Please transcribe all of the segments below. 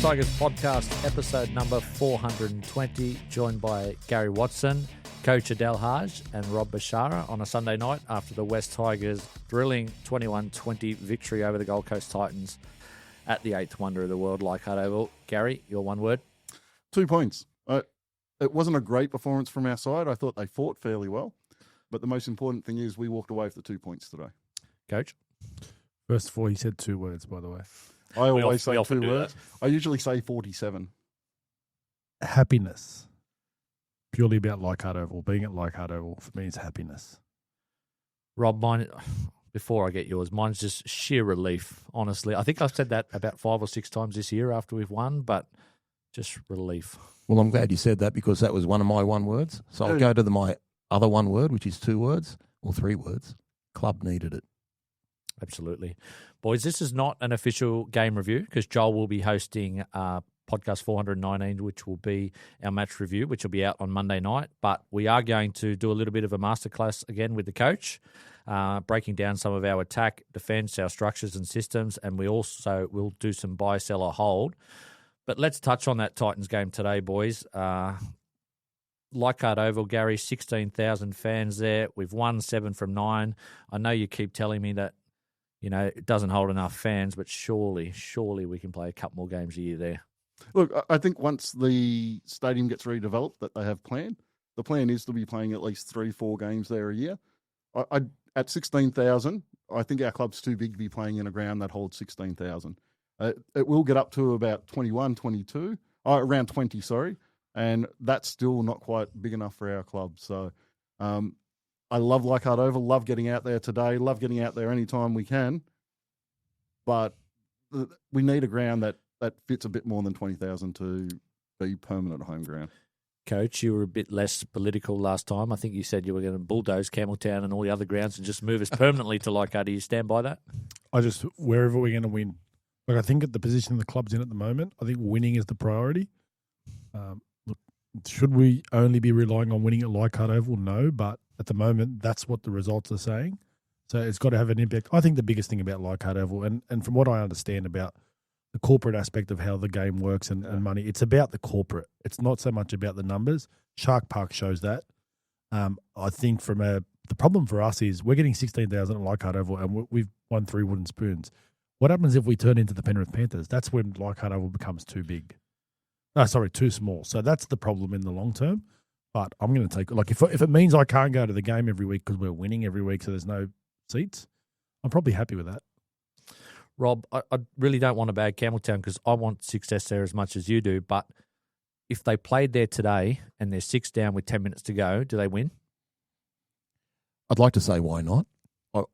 Tigers podcast, episode number 420, joined by Gary Watson, coach Adel, Hage and Rob Bashara on a Sunday night after the West Tigers' thrilling 21-20 victory over the Gold Coast Titans at the 8th wonder of the world, Leichhardt Oval. Gary, your one word? 2 points. It wasn't a great performance from our side. I thought they fought fairly well. But the most important thing is we walked away with the 2 points today. Coach? First of all, he said 2 words, by the way. I always say 2 that. words. I usually say 47. Happiness. Purely about Leichhardt Oval. Being at Leichhardt Oval for me is happiness. Rob, mine, before I get yours, mine's just sheer relief, honestly. I think I've said that about 5 or 6 times this year after we've won, but just relief. Well, I'm glad you said that because that was one of my one words. So I'll go to my other one word, which is 2 words or 3 words. Club needed it. Absolutely. Boys, this is not an official game review because Joel will be hosting podcast 419, which will be our match review, which will be out on Monday night. But we are going to do a little bit of a masterclass again with the coach, breaking down some of our attack, defence, our structures and systems, and we also will do some buy, sell or hold. But let's touch on that Titans game today, boys. Leichhardt Oval, Gary, 16,000 fans there. We've won 7 from 9. I know you keep telling me that, you know, it doesn't hold enough fans, but surely we can play a couple more games a year there. Look, I think once the stadium gets redeveloped that they have planned, the plan is to be playing at least 3-4 games there a year. At 16,000, I think our club's too big to be playing in a ground that holds 16,000. It will get up to about 21, 22, around 20, sorry, and that's still not quite big enough for our club. So I love Leichhardt Oval, love getting out there today, love getting out there anytime we can, but we need a ground that fits a bit more than 20,000 to be permanent home ground. Coach, you were a bit less political last time. I think you said you were going to bulldoze Campbelltown and all the other grounds and just move us permanently to Leichhardt. Do you stand by that? Wherever we're going to win. Like, I think at the position the club's in at the moment, I think winning is the priority. Look, should we only be relying on winning at Leichhardt Oval? No, but at the moment, that's what the results are saying. So it's got to have an impact. I think the biggest thing about Leichhardt Oval, and from what I understand about the corporate aspect of how the game works and money, it's about the corporate. It's not so much about the numbers. Shark Park shows that. I think the problem for us is we're getting 16,000 at Leichhardt Oval and we've won 3 wooden spoons. What happens if we turn into the Penrith Panthers? That's when Leichhardt Oval becomes too big. Too small. So that's the problem in the long term. But I'm going to take, like, if it means I can't go to the game every week because we're winning every week so there's no seats, I'm probably happy with that. Rob, I really don't want to bag Campbelltown because I want success there as much as you do. But if they played there today and they're 6 down with 10 minutes to go, do they win? I'd like to say why not.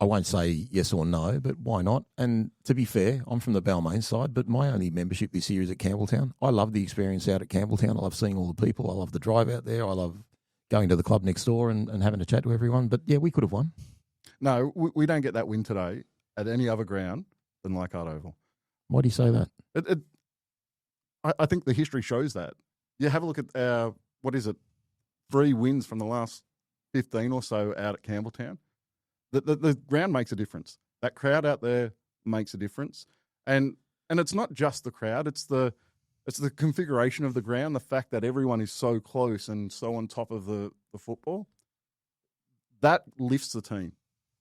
I won't say yes or no, but why not? And to be fair, I'm from the Balmain side, but my only membership this year is at Campbelltown. I love the experience out at Campbelltown. I love seeing all the people. I love the drive out there. I love going to the club next door and having a chat to everyone. But, yeah, we could have won. No, we don't get that win today at any other ground than Leichhardt Oval. Why do you say that? I think the history shows that. You have a look at our, 3 wins from the last 15 or so out at Campbelltown. The ground makes a difference. That crowd out there makes a difference. And it's not just the crowd, it's the configuration of the ground, the fact that everyone is so close and so on top of the football. That lifts the team.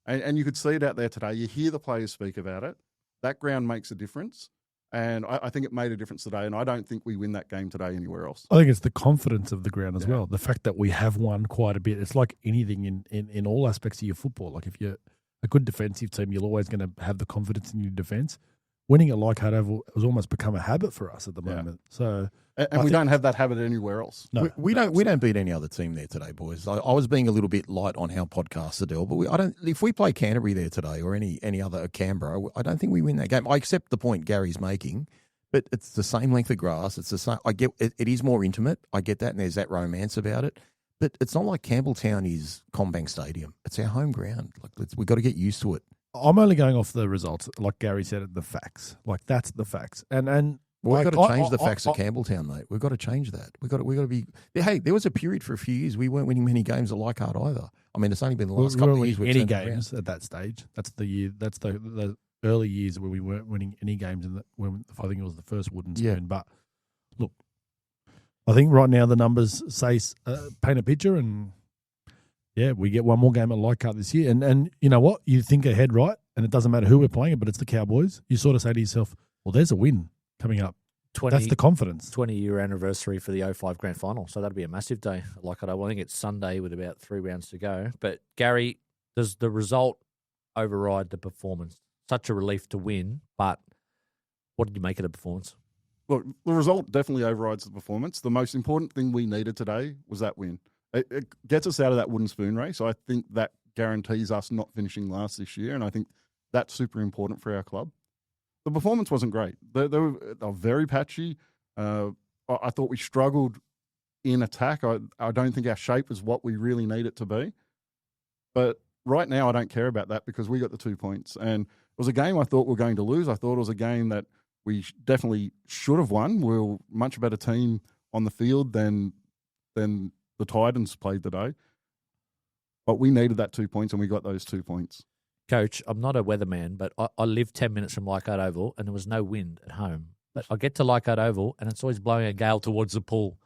And you could see it out there today. You hear the players speak about it. That ground makes a difference. And I think it made a difference today, and I don't think we win that game today anywhere else. I think it's the confidence of the ground as well. The fact that we have won quite a bit. It's like anything in all aspects of your football. Like if you're a good defensive team, you're always going to have the confidence in your defence. Winning at Leichhardt Oval has almost become a habit for us at the moment. So, and we don't have that habit anywhere else. No, we don't beat any other team there today, boys. I was being a little bit light on how podcasts Adel, but if we play Canterbury there today or any other Canberra, I don't think we win that game. I accept the point Gary's making, but it's the same length of grass. It's the same. I get it is more intimate. I get that, and there's that romance about it. But it's not like Campbelltown is Combank Stadium. It's our home ground. Like we've got to get used to it. I'm only going off the results, like Gary said, the facts. Like that's the facts, and we've got to change the facts at Campbelltown, mate. We've got to change that. We've got to be. Hey, there was a period for a few years we weren't winning many games at Leichhardt either. I mean, it's only been the last couple of years we've any games at that stage. That's the year. That's the early years where we weren't winning any games, when I think it was the first wooden spoon. Yeah. But look, I think right now the numbers say paint a picture, and yeah, we get one more game at Leichhardt this year. And you know what? You think ahead, right? And it doesn't matter who we're playing, but it's the Cowboys. You sort of say to yourself, well, there's a win coming up. That's the confidence. 20-year anniversary for the 05 Grand Final. So that'll be a massive day. Like I think it's Sunday with about 3 rounds to go. But, Gary, does the result override the performance? Such a relief to win, but what did you make of the performance? Look, the result definitely overrides the performance. The most important thing we needed today was that win. It gets us out of that wooden spoon race. I think that guarantees us not finishing last this year, and I think that's super important for our club. The performance wasn't great. They were very patchy. I thought we struggled in attack. I don't think our shape was what we really need it to be. But right now, I don't care about that because we got the 2 points. And it was a game I thought we were going to lose. I thought it was a game that we definitely should have won. We were a much better team on the field than the Titans played today. But we needed that 2 points, and we got those 2 points. Coach, I'm not a weatherman, but I live 10 minutes from Leichhardt Oval and there was no wind at home. But I get to Leichhardt Oval and it's always blowing a gale towards the pool.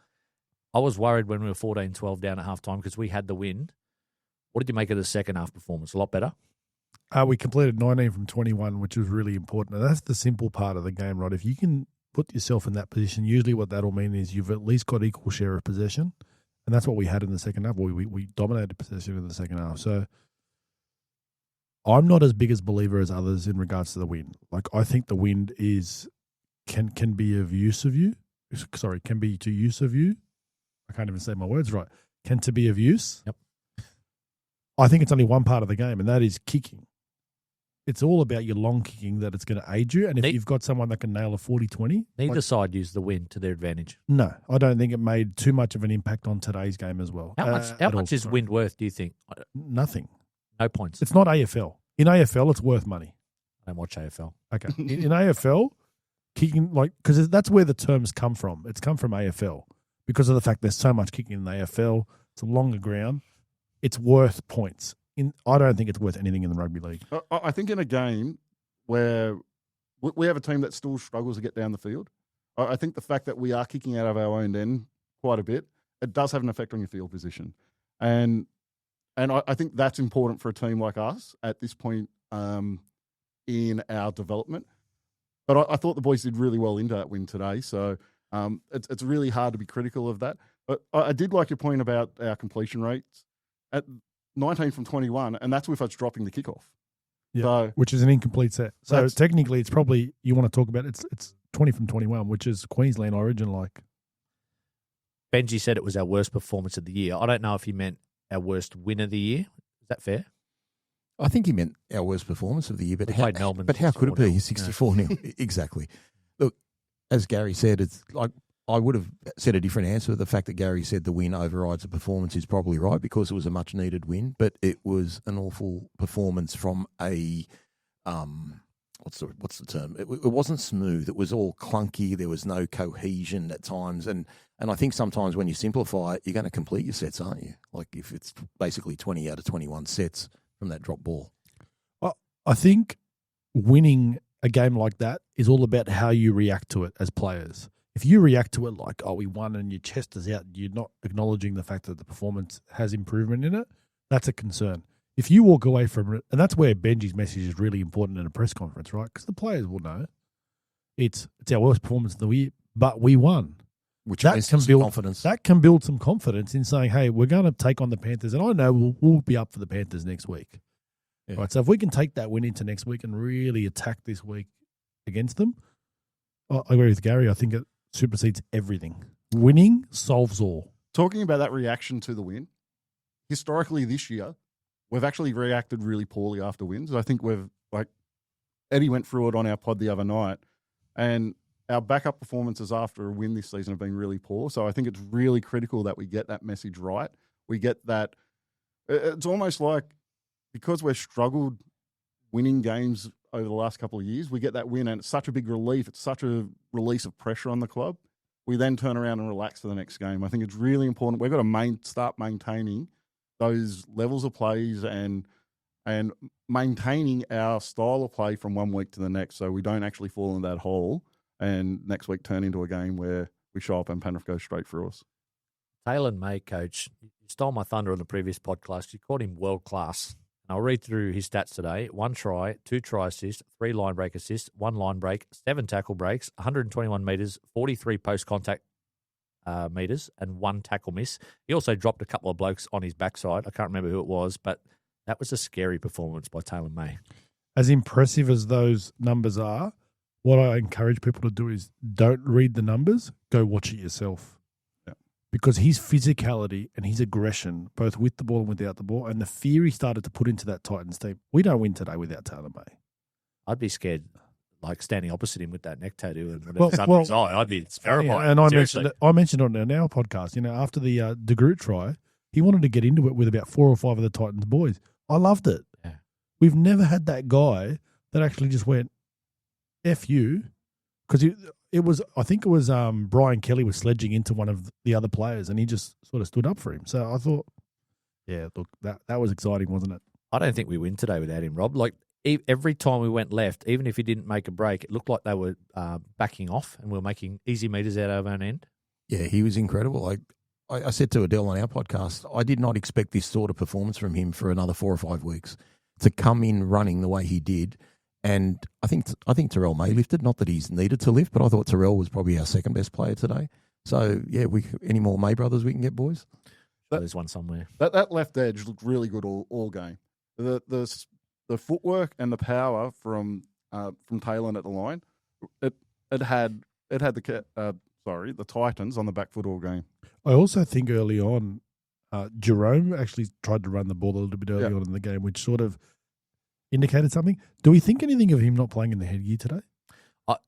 I was worried when we were 14-12 down at halftime because we had the wind. What did you make of the second half performance? A lot better? We completed 19 from 21, which was really important. And that's the simple part of the game, right? If you can put yourself in that position, usually what that'll mean is you've at least got equal share of possession. And that's what we had in the second half. We dominated possession in the second half. So I'm not as big a believer as others in regards to the wind. Like, I think the wind can be of use of you. Sorry, can be to use of you. I can't even say my words right. Can to be of use. Yep. I think it's only one part of the game, and that is kicking. It's all about your long kicking that it's going to aid you. And if you've got someone that can nail a 40-20. Neither side used the wind to their advantage. No, I don't think it made too much of an impact on today's game as well. How much is wind worth, do you think? Nothing. No points. It's not AFL. In AFL, it's worth money. I don't watch AFL. Okay. In AFL, kicking, because that's where the terms come from. It's come from AFL because of the fact there's so much kicking in the AFL. It's a longer ground. It's worth points. I don't think it's worth anything in the rugby league. I think in a game where we have a team that still struggles to get down the field, I think the fact that we are kicking out of our own end quite a bit, it does have an effect on your field position. And I think that's important for a team like us at this point in our development. But I thought the boys did really well into that win today. So it's really hard to be critical of that. But I did like your point about our completion rates at 19 from 21, and that's with us dropping the kickoff. Yeah, so, which is an incomplete set. So technically, it's probably, you want to talk about, it's 20 from 21, which is Queensland origin like. Benji said it was our worst performance of the year. I don't know if he meant our worst win of the year. Is that fair? I think he meant our worst performance of the year. But how could it be 64-0? Exactly. Look, as Gary said, it's like I would have said a different answer. The fact that Gary said the win overrides the performance is probably right because it was a much-needed win, but it was an awful performance from a what's the term? It wasn't smooth. It was all clunky. There was no cohesion at times, and I think sometimes when you simplify it, you're going to complete your sets, aren't you? Like if it's basically 20 out of 21 sets from that drop ball. I think winning a game like that is all about how you react to it as players. If you react to it like, oh, we won and your chest is out, you're not acknowledging the fact that the performance has improvement in it, that's a concern. If you walk away from it, and that's where Benji's message is really important in a press conference, right? Because the players will know it's our worst performance of the year, but we won. Which can build confidence. That can build some confidence in saying, hey, we're going to take on the Panthers, and I know we'll be up for the Panthers next week. Yeah. Right, so if we can take that win into next week and really attack this week against them, I agree with Gary. I think it supersedes everything. Winning solves all. Talking about that reaction to the win, historically this year, we've actually reacted really poorly after wins. I think Eddie went through it on our pod the other night, and our backup performances after a win this season have been really poor. So I think it's really critical that we get that message right. We get that. It's almost like because we've struggled winning games over the last couple of years, we get that win and it's such a big relief. It's such a release of pressure on the club. We then turn around and relax for the next game. I think it's really important. We've got to start maintaining those levels of plays and maintaining our style of play from one week to the next so we don't actually fall in that hole and next week turn into a game where we show up and Penrith goes straight through us. Taylan May, coach, you stole my thunder on the previous podcast. You called him world class. And I'll read through his stats today. 1 try, 2 try assists, 3 line break assists, 1 line break, 7 tackle breaks, 121 metres, 43 post-contact metres, and 1 tackle miss. He also dropped a couple of blokes on his backside. I can't remember who it was, but that was a scary performance by Taylan May. As impressive as those numbers are, what I encourage people to do is don't read the numbers, go watch it yourself. Yeah. Because his physicality and his aggression, both with the ball and without the ball, and the fear he started to put into that Titans team, we don't win today without Taylan May. I'd be scared, like standing opposite him with that neck tattoo and whatever's under his eye. I'd be terrified. Yeah, and I seriously. mentioned it on our podcast, after the De Groot try, he wanted to get into it with about 4 or 5 of the Titans boys. I loved it. Yeah. We've never had that guy that actually just went, F you, because I think it was Brian Kelly was sledging into one of the other players and he just sort of stood up for him. So I thought, yeah, look, that was exciting, wasn't it? I don't think we win today without him, Rob. Like every time we went left, even if he didn't make a break, it looked like they were backing off and we were making easy meters out of our own end. Yeah, he was incredible. I said to Adel on our podcast, I did not expect this sort of performance from him for another 4 or 5 weeks. To come in running the way he did. And I think Jerell May lifted. Not that he's needed to lift, but I thought Jerell was probably our second best player today. So yeah, any more May brothers we can get, boys? There's one somewhere. That left edge looked really good all game. The footwork and the power from Taylan at the line, it had the Titans on the back foot all game. I also think early on, Jahream actually tried to run the ball a little bit early on in the game, which sort of indicated something. Do we think anything of him not playing in the headgear today?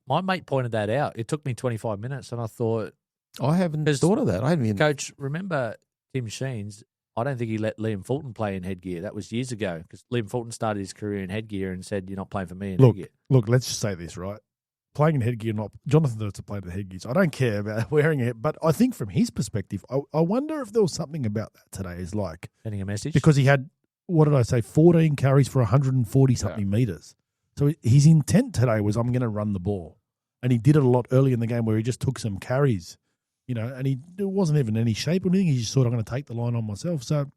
My mate pointed that out. It took me 25 minutes, and I thought... I haven't thought of that. I haven't. Coach, remember Tim Sheens? I don't think he let Liam Fulton play in headgear. That was years ago, because Liam Fulton started his career in headgear and said, you're not playing for me in headgear. Look, let's just say this, right? Playing in headgear, not Jonathan Thirt's played in headgear, so I don't care about wearing it. But I think from his perspective, I wonder if there was something about that today. Is like sending a message because he had 14 carries for 140-something meters. So his intent today was, I'm going to run the ball, and he did it a lot early in the game where he just took some carries, and it wasn't even any shape or anything. He just thought, I'm going to take the line on myself. So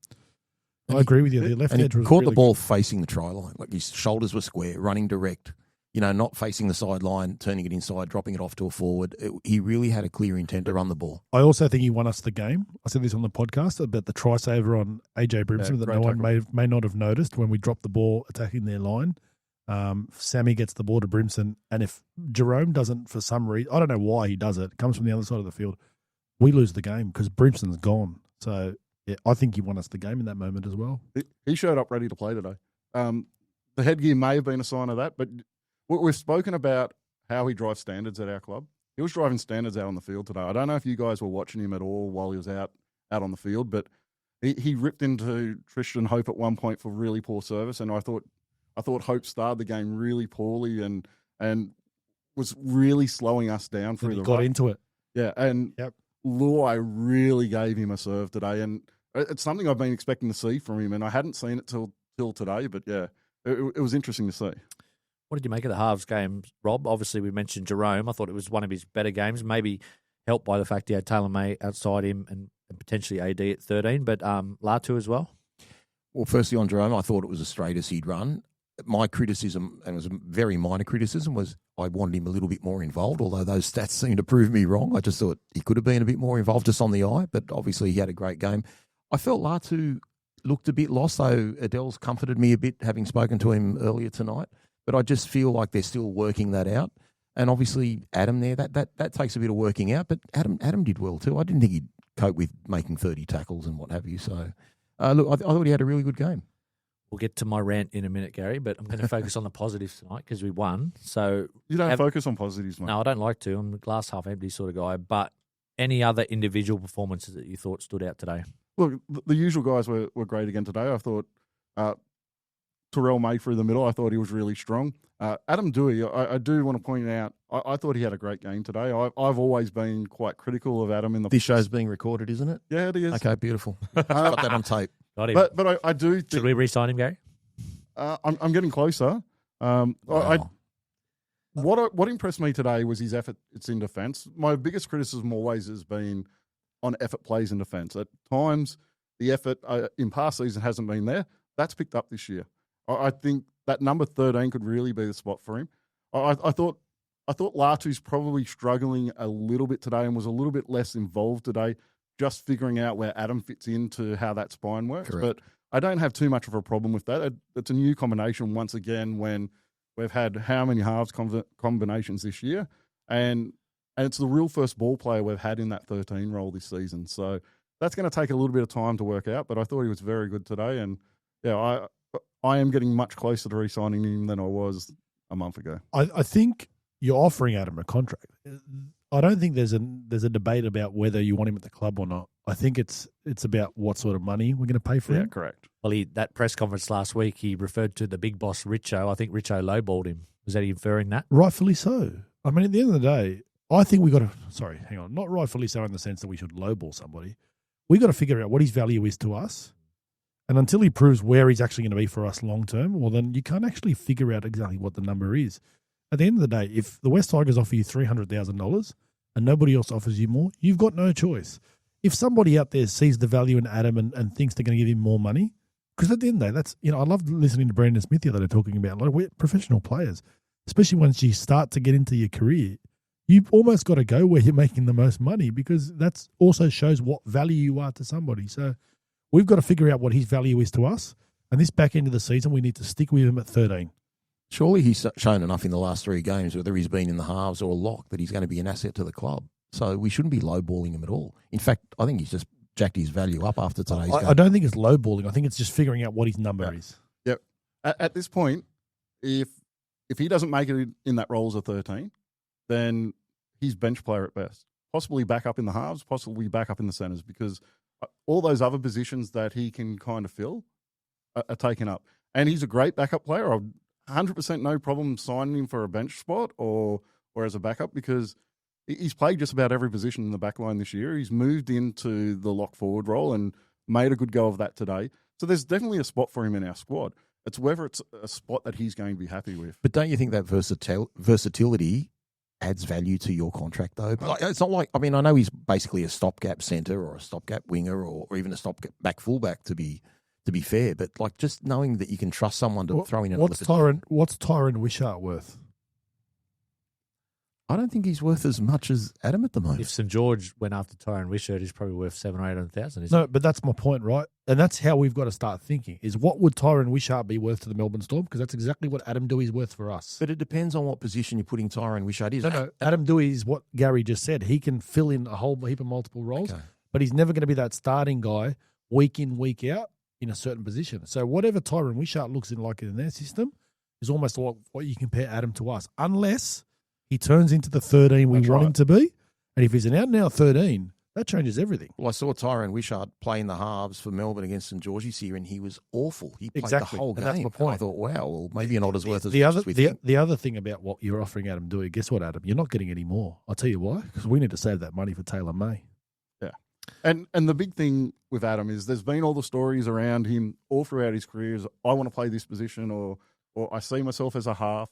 I agree with you. The left edge was caught really the ball good. Facing the try line, like his shoulders were square, running direct. Not facing the sideline, turning it inside, dropping it off to a forward. He really had a clear intent to run the ball. I also think he won us the game. I said this on the podcast about the try saver on AJ Brimson that no one may not have noticed when we dropped the ball attacking their line. Sammy gets the ball to Brimson, and if Jahream doesn't, for some reason, I don't know why he does it, comes from the other side of the field, we lose the game because Brimson's gone. So, yeah, I think he won us the game in that moment as well. He showed up ready to play today. The headgear may have been a sign of that, but we've spoken about how he drives standards at our club. He was driving standards out on the field today. I don't know if you guys were watching him at all while he was out on the field, but he ripped into Tristan Hope at one point for really poor service, and I thought Hope started the game really poorly and was really slowing us down through the got into it. Yeah, and Luai really gave him a serve today, and it's something I've been expecting to see from him, and I hadn't seen it till today, but yeah, it was interesting to see. What did you make of the halves game, Rob? Obviously, we mentioned Jahream. I thought it was one of his better games, maybe helped by the fact he had Taylan May outside him and potentially AD at 13, but Latu as well. Well, firstly on Jahream, I thought it was as straight as he'd run. My criticism, and it was a very minor criticism, was I wanted him a little bit more involved, although those stats seem to prove me wrong. I just thought he could have been a bit more involved just on the eye, but obviously he had a great game. I felt Latu looked a bit lost, though Adel's comforted me a bit, having spoken to him earlier tonight. But I just feel like they're still working that out. And obviously Adam there, that takes a bit of working out, but Adam did well too. I didn't think he'd cope with making 30 tackles and what have you. So, look, I thought he had a really good game. We'll get to my rant in a minute, Gary, but I'm going to focus on the positives tonight because we won. So you don't focus on positives, mate. No, I don't like to. I'm a glass half empty sort of guy. But any other individual performances that you thought stood out today? Look, the usual guys were great again today. I thought Jerell May through the middle, I thought he was really strong. Adam Doueihi, I do want to point out, I thought he had a great game today. I've always been quite critical of Adam in the... This show's being recorded, isn't it? Yeah, it is. Okay, beautiful. Got that on tape. Got him. But I do think... Should we re-sign him, Gary? I'm getting closer. Wow. What impressed me today was his effort. It's in defence. My biggest criticism always has been on effort plays in defence. At times, the effort in past season hasn't been there. That's picked up this year. I think that number 13 could really be the spot for him. I thought Latu's probably struggling a little bit today and was a little bit less involved today, just figuring out where Adam fits into how that spine works. Correct. But I don't have too much of a problem with that. It's a new combination once again when we've had how many halves combinations this year, and it's the real first ball player we've had in that 13 role this season. So that's going to take a little bit of time to work out, but I thought he was very good today. And, yeah, I am getting much closer to re-signing him than I was a month ago. I think you're offering Adam a contract. I don't think there's a debate about whether you want him at the club or not. I think it's about what sort of money we're going to pay for him. Yeah, correct. Well, that press conference last week, he referred to the big boss, Richo. I think Richo lowballed him. Was that inferring that? Rightfully so. I mean, at the end of the day, I think we got to – sorry, hang on. Not rightfully so in the sense that we should lowball somebody. We got to figure out what his value is to us. And until he proves where he's actually going to be for us long term, well, then you can't actually figure out exactly what the number is. At the end of the day, if the West Tigers offer you $300,000 and nobody else offers you more, you've got no choice. If somebody out there sees the value in Adam and thinks they're going to give him more money, because at the end of the day, that's, I love listening to Brandon Smith the other day talking about, like, we're professional players, especially once you start to get into your career. You've almost got to go where you're making the most money, because that also shows what value you are to somebody. So we've got to figure out what his value is to us. And this back end of the season, we need to stick with him at 13. Surely he's shown enough in the last 3 games, whether he's been in the halves or a lock, that he's going to be an asset to the club. So we shouldn't be lowballing him at all. In fact, I think he's just jacked his value up after today's game. I don't think it's lowballing. I think it's just figuring out what his number is. Yep. At this point, if he doesn't make it in that role as a 13, then he's bench player at best. Possibly back up in the halves, possibly back up in the centres, because all those other positions that he can kind of fill are taken up. And he's a great backup player. I've 100% no problem signing him for a bench spot or as a backup, because he's played just about every position in the back line this year. He's moved into the lock forward role and made a good go of that today. So there's definitely a spot for him in our squad. It's whether it's a spot that he's going to be happy with. But don't you think that versatility adds value to your contract, though? It's not like, I know he's basically a stopgap centre or a stopgap winger or even a stopgap fullback to be fair, but like just knowing that you can trust someone to throw in another position. What's Taylan Wishart worth? I don't think he's worth as much as Adam at the moment. If St George went after Taylan Wishart, he's probably worth 700,000 or 800,000. No, but that's my point, right? And that's how we've got to start thinking, is what would Taylan Wishart be worth to the Melbourne Storm? Because that's exactly what Adam Doueihi's worth for us. But it depends on what position you're putting Taylan Wishart in. No, Adam Doueihi is what Gary just said. He can fill in a whole heap of multiple roles, but he's never going to be that starting guy week in, week out in a certain position. So whatever Taylan Wishart looks like in their system is almost what you compare Adam to us, unless he turns into the 13 we want him to be. And if he's an out-and-out 13, that changes everything. Well, I saw Taylan Wishart play in the halves for Melbourne against St George this year, and he was awful. He played the whole game. And that's my point. I thought, wow, well, maybe you're not as worth as the other thing about what you're offering Adam Doueihi, guess what, Adam? You're not getting any more. I'll tell you why. Because we need to save that money for Taylan May. Yeah. And the big thing with Adam is there's been all the stories around him all throughout his career is, I want to play this position or I see myself as a half.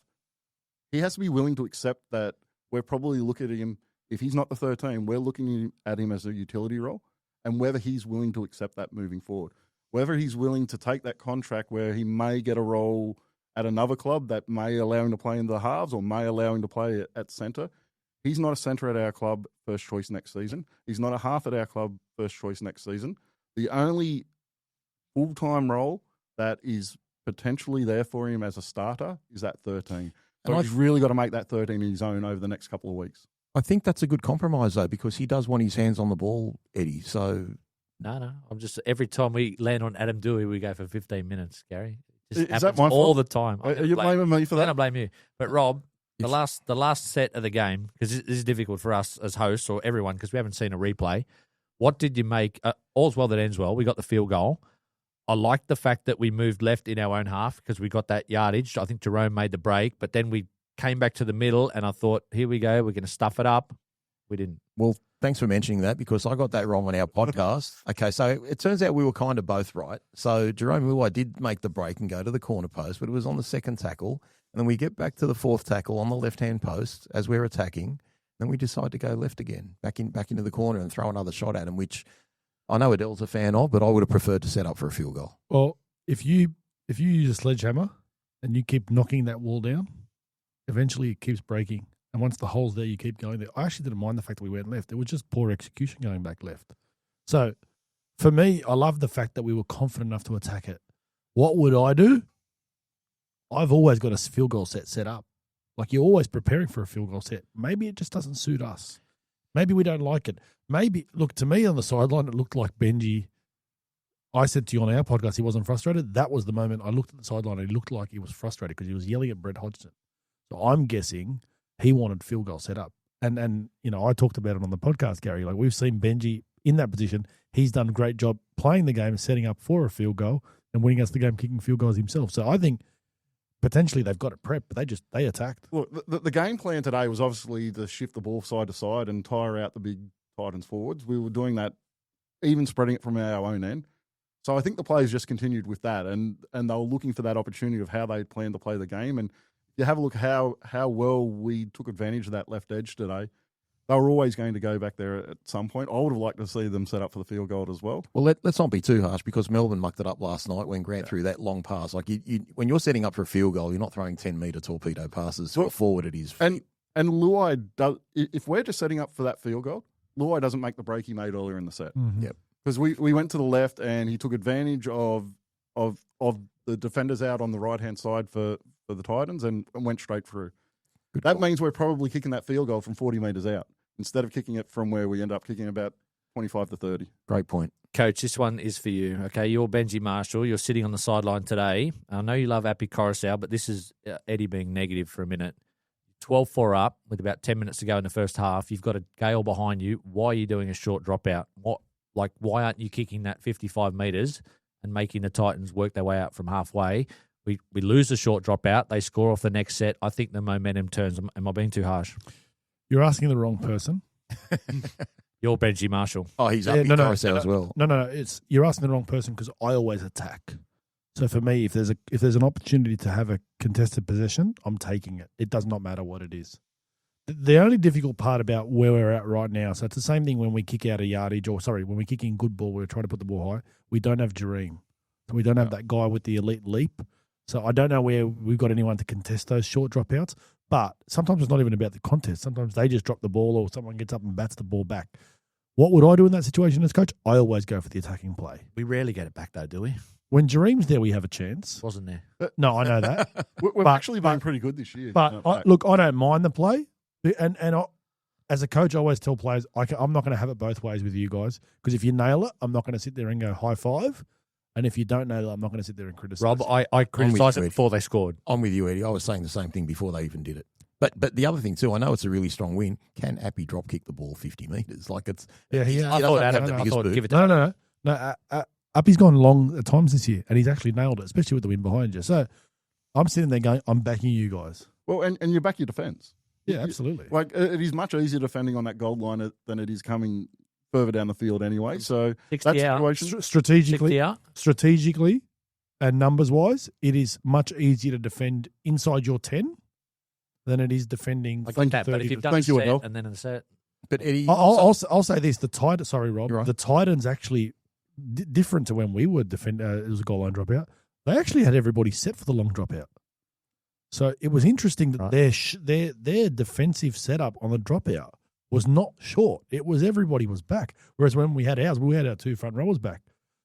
He has to be willing to accept that we're probably looking at him, if he's not the 13, we're looking at him as a utility role, and whether he's willing to accept that moving forward. Whether he's willing to take that contract where he may get a role at another club that may allow him to play in the halves or may allow him to play at centre. He's not a centre at our club first choice next season. He's not a half at our club first choice next season. The only full-time role that is potentially there for him as a starter is that 13. So he's really got to make that 13 in his own over the next couple of weeks. I think that's a good compromise, though, because he does want his hands on the ball, Eddie. So No. I'm just, every time we land on Adam Doueihi, we go for 15 minutes, Gary. It just is that my all fault? The time. Are you blaming me for that? I don't blame you. But Rob, the last set of the game, because this is difficult for us as hosts or everyone because we haven't seen a replay. What did you make? All's well that ends well. We got the field goal. I like the fact that we moved left in our own half because we got that yardage. I think Jahream made the break, but then we came back to the middle and I thought, here we go, we're going to stuff it up. We didn't. Well, thanks for mentioning that because I got that wrong on our podcast. Okay, so it turns out we were kind of both right. So Jahream Bula did make the break and go to the corner post, but it was on the second tackle. then we get back to the fourth tackle on the left-hand post as we're attacking. Then we decide to go left again, back into the corner and throw another shot at him, which I know Adel's a fan of, but I would have preferred to set up for a field goal. Well, if you use a sledgehammer and you keep knocking that wall down, eventually it keeps breaking. And once the hole's there, you keep going there. I actually didn't mind the fact that we went left. It was just poor execution going back left. So for me, I love the fact that we were confident enough to attack it. What would I do? I've always got a field goal set up. Like, you're always preparing for a field goal set. Maybe it just doesn't suit us. Maybe we don't like it. Maybe, look, to me on the sideline, it looked like Benji. I said to you on our podcast he wasn't frustrated. That was the moment I looked at the sideline and he looked like he was frustrated because he was yelling at Brett Hodgson. So I'm guessing he wanted field goal set up. And you know, I talked about it on the podcast, Gary. Like, we've seen Benji in that position. He's done a great job playing the game, setting up for a field goal and winning us the game, kicking field goals himself. So I think potentially they've got it prepped, but they attacked. Look, the game plan today was obviously to shift the ball side to side and tire out the big Titans forwards. We were doing that, even spreading it from our own end. So I think the players just continued with that, and they were looking for that opportunity of how they planned to play the game. And you have a look how well we took advantage of that left edge today. They were always going to go back there at some point. I would have liked to see them set up for the field goal as well. Well, let's not be too harsh, because Melbourne mucked it up last night when Grant threw that long pass. Like, when you're setting up for a field goal, you're not throwing 10-metre torpedo passes forward at his feet. And Luai does. If we're just setting up for that field goal, Luai doesn't make the break he made earlier in the set. Mm-hmm. Yep. Because we went to the left and he took advantage of the defenders out on the right-hand side for the Titans and went straight through. That means we're probably kicking that field goal from 40 metres out instead of kicking it from where we end up kicking about 25 to 30. Great point. Coach, this one is for you. Okay, you're Benji Marshall. You're sitting on the sideline today. I know you love Appy Coruscant, but this is Eddie being negative for a minute. 12-4 up with about 10 minutes to go in the first half. You've got a gale behind you. Why are you doing a short dropout? Why aren't you kicking that 55 metres and making the Titans work their way out from halfway? We lose the short dropout. They score off the next set. I think the momentum turns. Am I being too harsh? You're asking the wrong person. You're Benji Marshall. Oh, he's up Coruscant as well. No. You're asking the wrong person because I always attack. So for me, if there's an opportunity to have a contested possession, I'm taking it. It does not matter what it is. The only difficult part about where we're at right now, so it's the same thing when we kick out a yardage, when we kick in good ball, we're trying to put the ball high. We don't have Jahream. So we don't have that guy with the elite leap. So I don't know where we've got anyone to contest those short dropouts. But sometimes it's not even about the contest. Sometimes they just drop the ball or someone gets up and bats the ball back. What would I do in that situation as coach? I always go for the attacking play. We rarely get it back though, do we? When Jahream's there, we have a chance. Wasn't there? No, I know that. We've actually been pretty good this year. But I don't mind the play. And as a coach, I always tell players, I'm not going to have it both ways with you guys. Because if you nail it, I'm not going to sit there and go high five. And if you don't nail it, I'm not going to sit there and criticize. Rob, I criticised it before they scored. I'm with you, Eddie. I was saying the same thing before they even did it. But the other thing too, I know it's a really strong win. Can Appy drop kick the ball 50 metres? Like it's I thought Adam, give it to No. Appy's gone long at times this year, and he's actually nailed it, especially with the win behind you. So I'm sitting there going, I'm backing you guys. Well, and you back your defence. Yeah, absolutely. Like, it is much easier defending on that gold line than it is coming further down the field anyway. So 60 out. Strategically and numbers-wise, it is much easier to defend inside your 10 than it is defending. I get that, but if you've done a set Adel. and then in the set. But Eddie, I'll say this: sorry, Rob. Right. The Titans actually different to when we would defend. It was a goal line dropout. They actually had everybody set for the long dropout. So it was interesting that their defensive setup on the dropout was not short. It was everybody was back. Whereas when we had ours, we had our two front rowers back.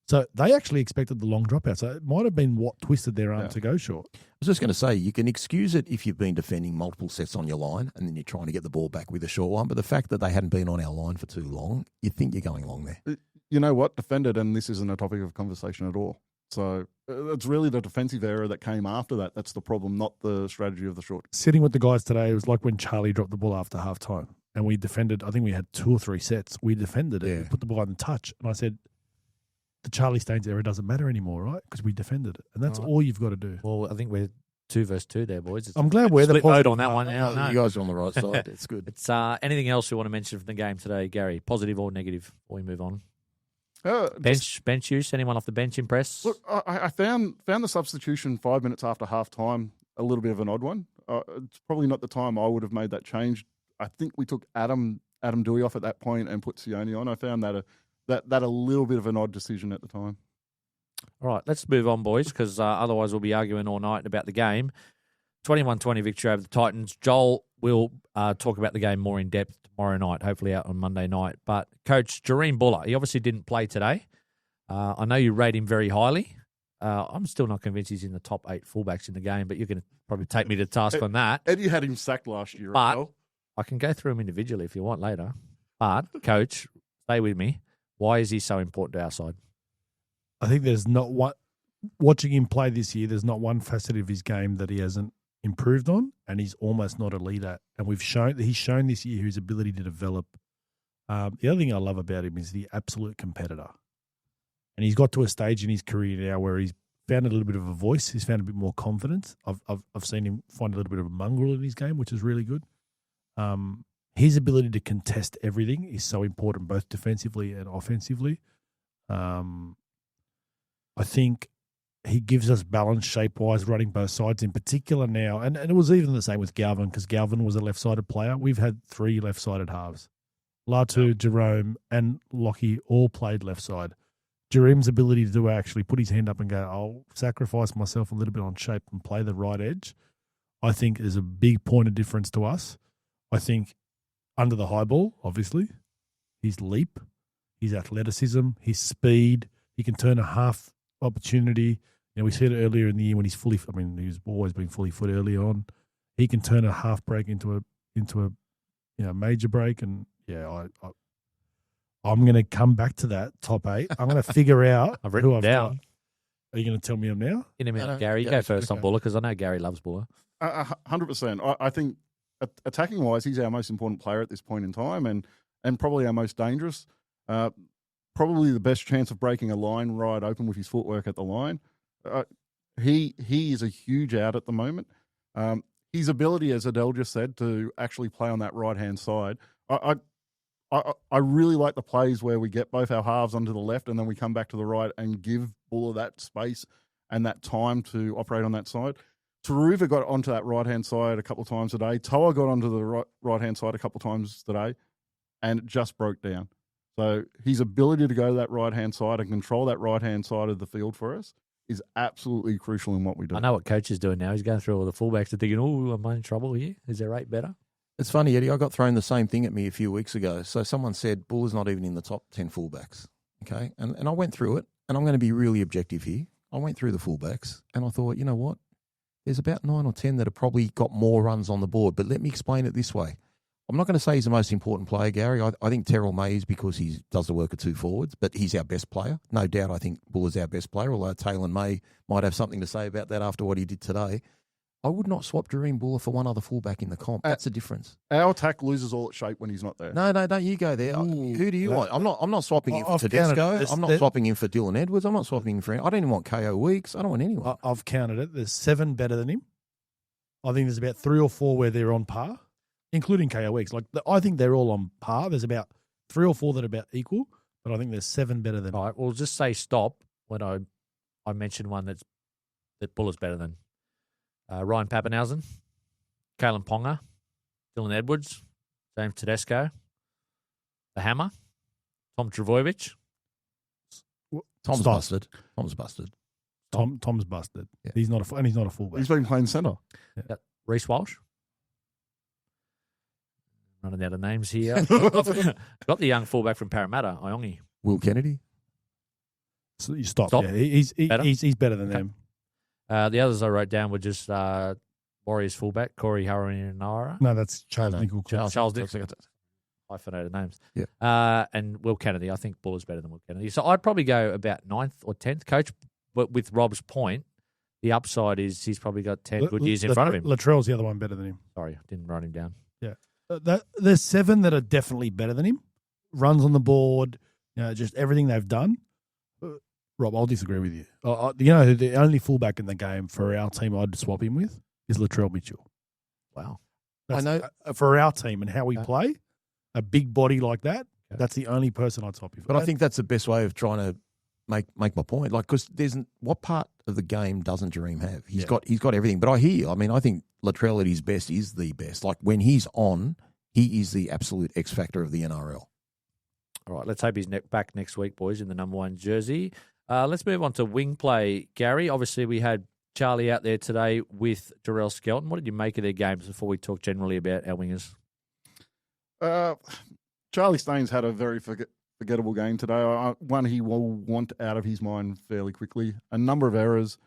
So they actually expected the long dropout. So it might have been what twisted their arm to go short. I was just going to say, you can excuse it if you've been defending multiple sets on your line and then you're trying to get the ball back with a short one. But the fact that they hadn't been on our line for too long, you think you're going long there. You know what? Defended, and this isn't a topic of conversation at all. So it's really the defensive error that came after that. That's the problem, not the strategy of the short. Sitting with the guys today, it was like when Charlie dropped the ball after halftime and we defended. I think we had 2 or 3 sets. We defended it. Yeah. We put the ball in touch. And I said, the Charlie Staines error doesn't matter anymore, right? Because we defended it. And that's all you've got to do. Well, I think we're 2 versus 2 there, boys. I'm glad we're the vote on that one. Now, you guys are on the right side. It's good. It's anything else you want to mention from the game today, Gary? Positive or negative before we move on? Bench use? Anyone off the bench impress? Look, I found the substitution 5 minutes after half time a little bit of an odd one. It's probably not the time I would have made that change. I think we took Adam Doueihi off at that point and put Sione on. I found that a little bit of an odd decision at the time. All right, let's move on, boys, because otherwise we'll be arguing all night about the game. 21-20 victory over the Titans. Joel will talk about the game more in depth tomorrow night, hopefully out on Monday night. But Coach Jahream Bula, he obviously didn't play today. I know you rate him very highly. I'm still not convinced he's in the top 8 fullbacks in the game, but you're going to probably take me to task on that. Eddie had him sacked last year. But Adel. I can go through him individually if you want later. But, Coach, stay with me. Why is he so important to our side? I think there's not one watching him play this year. There's not one facet of his game that he hasn't improved on, and he's almost not a leader. And he's shown this year his ability to develop. The other thing I love about him is the absolute competitor, and he's got to a stage in his career now where he's found a little bit of a voice. He's found a bit more confidence. I've seen him find a little bit of a mongrel in his game, which is really good. His ability to contest everything is so important, both defensively and offensively. I think he gives us balance shape-wise, running both sides in particular now. And it was even the same with Galvin, because Galvin was a left-sided player. We've had 3 left-sided halves. Latu, Jerome, and Lockie all played left side. Jahream's ability to actually put his hand up and go, I'll sacrifice myself a little bit on shape and play the right edge, I think is a big point of difference to us. I think under the high ball, obviously, his leap, his athleticism, his speed, he can turn a half opportunity. We said it earlier in the year when he's he's always been fully foot early on. He can turn a half break into a major break. And I'm going to come back to that top 8. I'm going to figure out I've written who I've down. got. Are you going to tell me them now? In a minute, Gary. You go first on Bula, because I know Gary loves Bula. 100%. I think attacking-wise, he's our most important player at this point in time, and probably our most dangerous. Probably the best chance of breaking a line right open with his footwork at the line. He is a huge out at the moment. His ability, as Adel just said, to actually play on that right-hand side. I really like the plays where we get both our halves onto the left and then we come back to the right and give Bula that space and that time to operate on that side. Taruva got onto that right-hand side a couple of times today. Toa got onto the right-hand side a couple of times today, and it just broke down. So his ability to go to that right-hand side and control that right-hand side of the field for us is absolutely crucial in what we do. I know what Coach is doing now. He's going through all the fullbacks and thinking, am I in trouble here? Is their rate better? It's funny, Eddie, I got thrown the same thing at me a few weeks ago. So someone said, Bula's not even in the top 10 fullbacks. Okay. And I went through it, and I'm going to be really objective here. I went through the fullbacks, and I thought, you know what? There's about 9 or 10 that have probably got more runs on the board. But let me explain it this way. I'm not going to say he's the most important player, Gary. I think Taylan May is because he does the work of 2 forwards, but he's our best player. No doubt I think Bula's our best player, although Taylan May might have something to say about that after what he did today. I would not swap Jahream Bula for one other fullback in the comp. That's the difference. Our attack loses all its shape when he's not there. No, don't you go there. Who do you want? I'm not swapping him for Tedesco. I'm not swapping him for Dylan Edwards. I'm not swapping him for... I don't even want KO Weeks. I don't want anyone. I've counted it. There's 7 better than him. I think there's about 3 or 4 where they're on par, including KO Weeks. I think they're all on par. There's about 3 or 4 that are about equal, but I think there's 7 better than him. All right, we'll just say stop when I mention one that Bula's better than. Ryan Pappenhausen, Kalen Ponga, Dylan Edwards, James Tedesco, the Hammer, Tom Trbojevic. Tom's busted. Tom's busted. Tom's busted. Yeah. He's not a fullback. He's been playing centre. Yeah. Reece Walsh. Running out of names here. Got the young fullback from Parramatta, Iongi. Will Kennedy. So you stop. Yeah, he's better than them. The others I wrote down were just Warriors fullback, Corey Harawira. No, that's Charles Nickel. Charles Nickel. Hyphenated names. Yeah. And Will Kennedy. I think Bula's better than Will Kennedy. So I'd probably go about 9th or 10th, Coach. But with Rob's point, the upside is he's probably got 10 good years in front of him. Latrell's the other one better than him. Sorry, I didn't write him down. Yeah. There's 7 that are definitely better than him. Runs on the board, just everything they've done. Rob, I'll disagree with you. The only fullback in the game for our team I'd swap him with is Latrell Mitchell. Wow. I know. For our team and how we play, a big body like that, that's the only person I'd swap him for. But I think that's the best way of trying to make my point. Because what part of the game doesn't Jahream have? He's got everything. But I hear you. I mean, I think Latrell at his best is the best. Like when he's on, he is the absolute X factor of the NRL. All right, let's hope he's back next week, boys, in the number 1 jersey. Let's move on to wing play, Gary. Obviously, we had Charlie out there today with Jerell Skelton. What did you make of their games before we talk generally about our wingers? Charlie Staines had a very forgettable game today. One he will want out of his mind fairly quickly. A number of errors.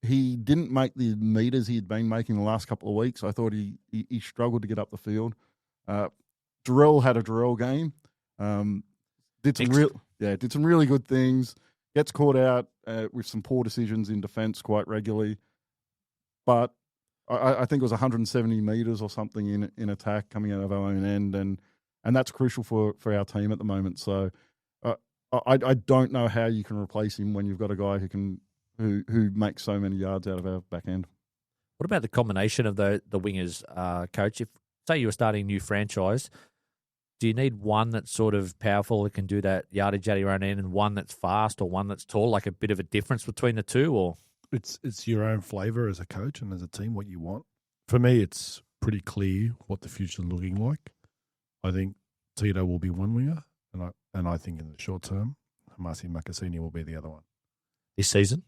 He didn't make the meters he had been making the last couple of weeks. I thought he struggled to get up the field. Jerell had a Jerell game. Did some really good things. Gets caught out with some poor decisions in defence quite regularly. But I think it was 170 metres or something in attack coming out of our own end, and that's crucial for our team at the moment. So I don't know how you can replace him when you've got a guy who makes so many yards out of our back end. What about the combination of the wingers, Coach? If, say, you were starting a new franchise, do you need one that's sort of powerful that can do that yardage out of your own end and one that's fast or one that's tall, like a bit of a difference between the two? Or It's your own flavour as a coach and as a team, what you want. For me, it's pretty clear what the future's looking like. I think Tito will be one winger, and I think in the short term, Hamasi Makasini will be the other one. This season?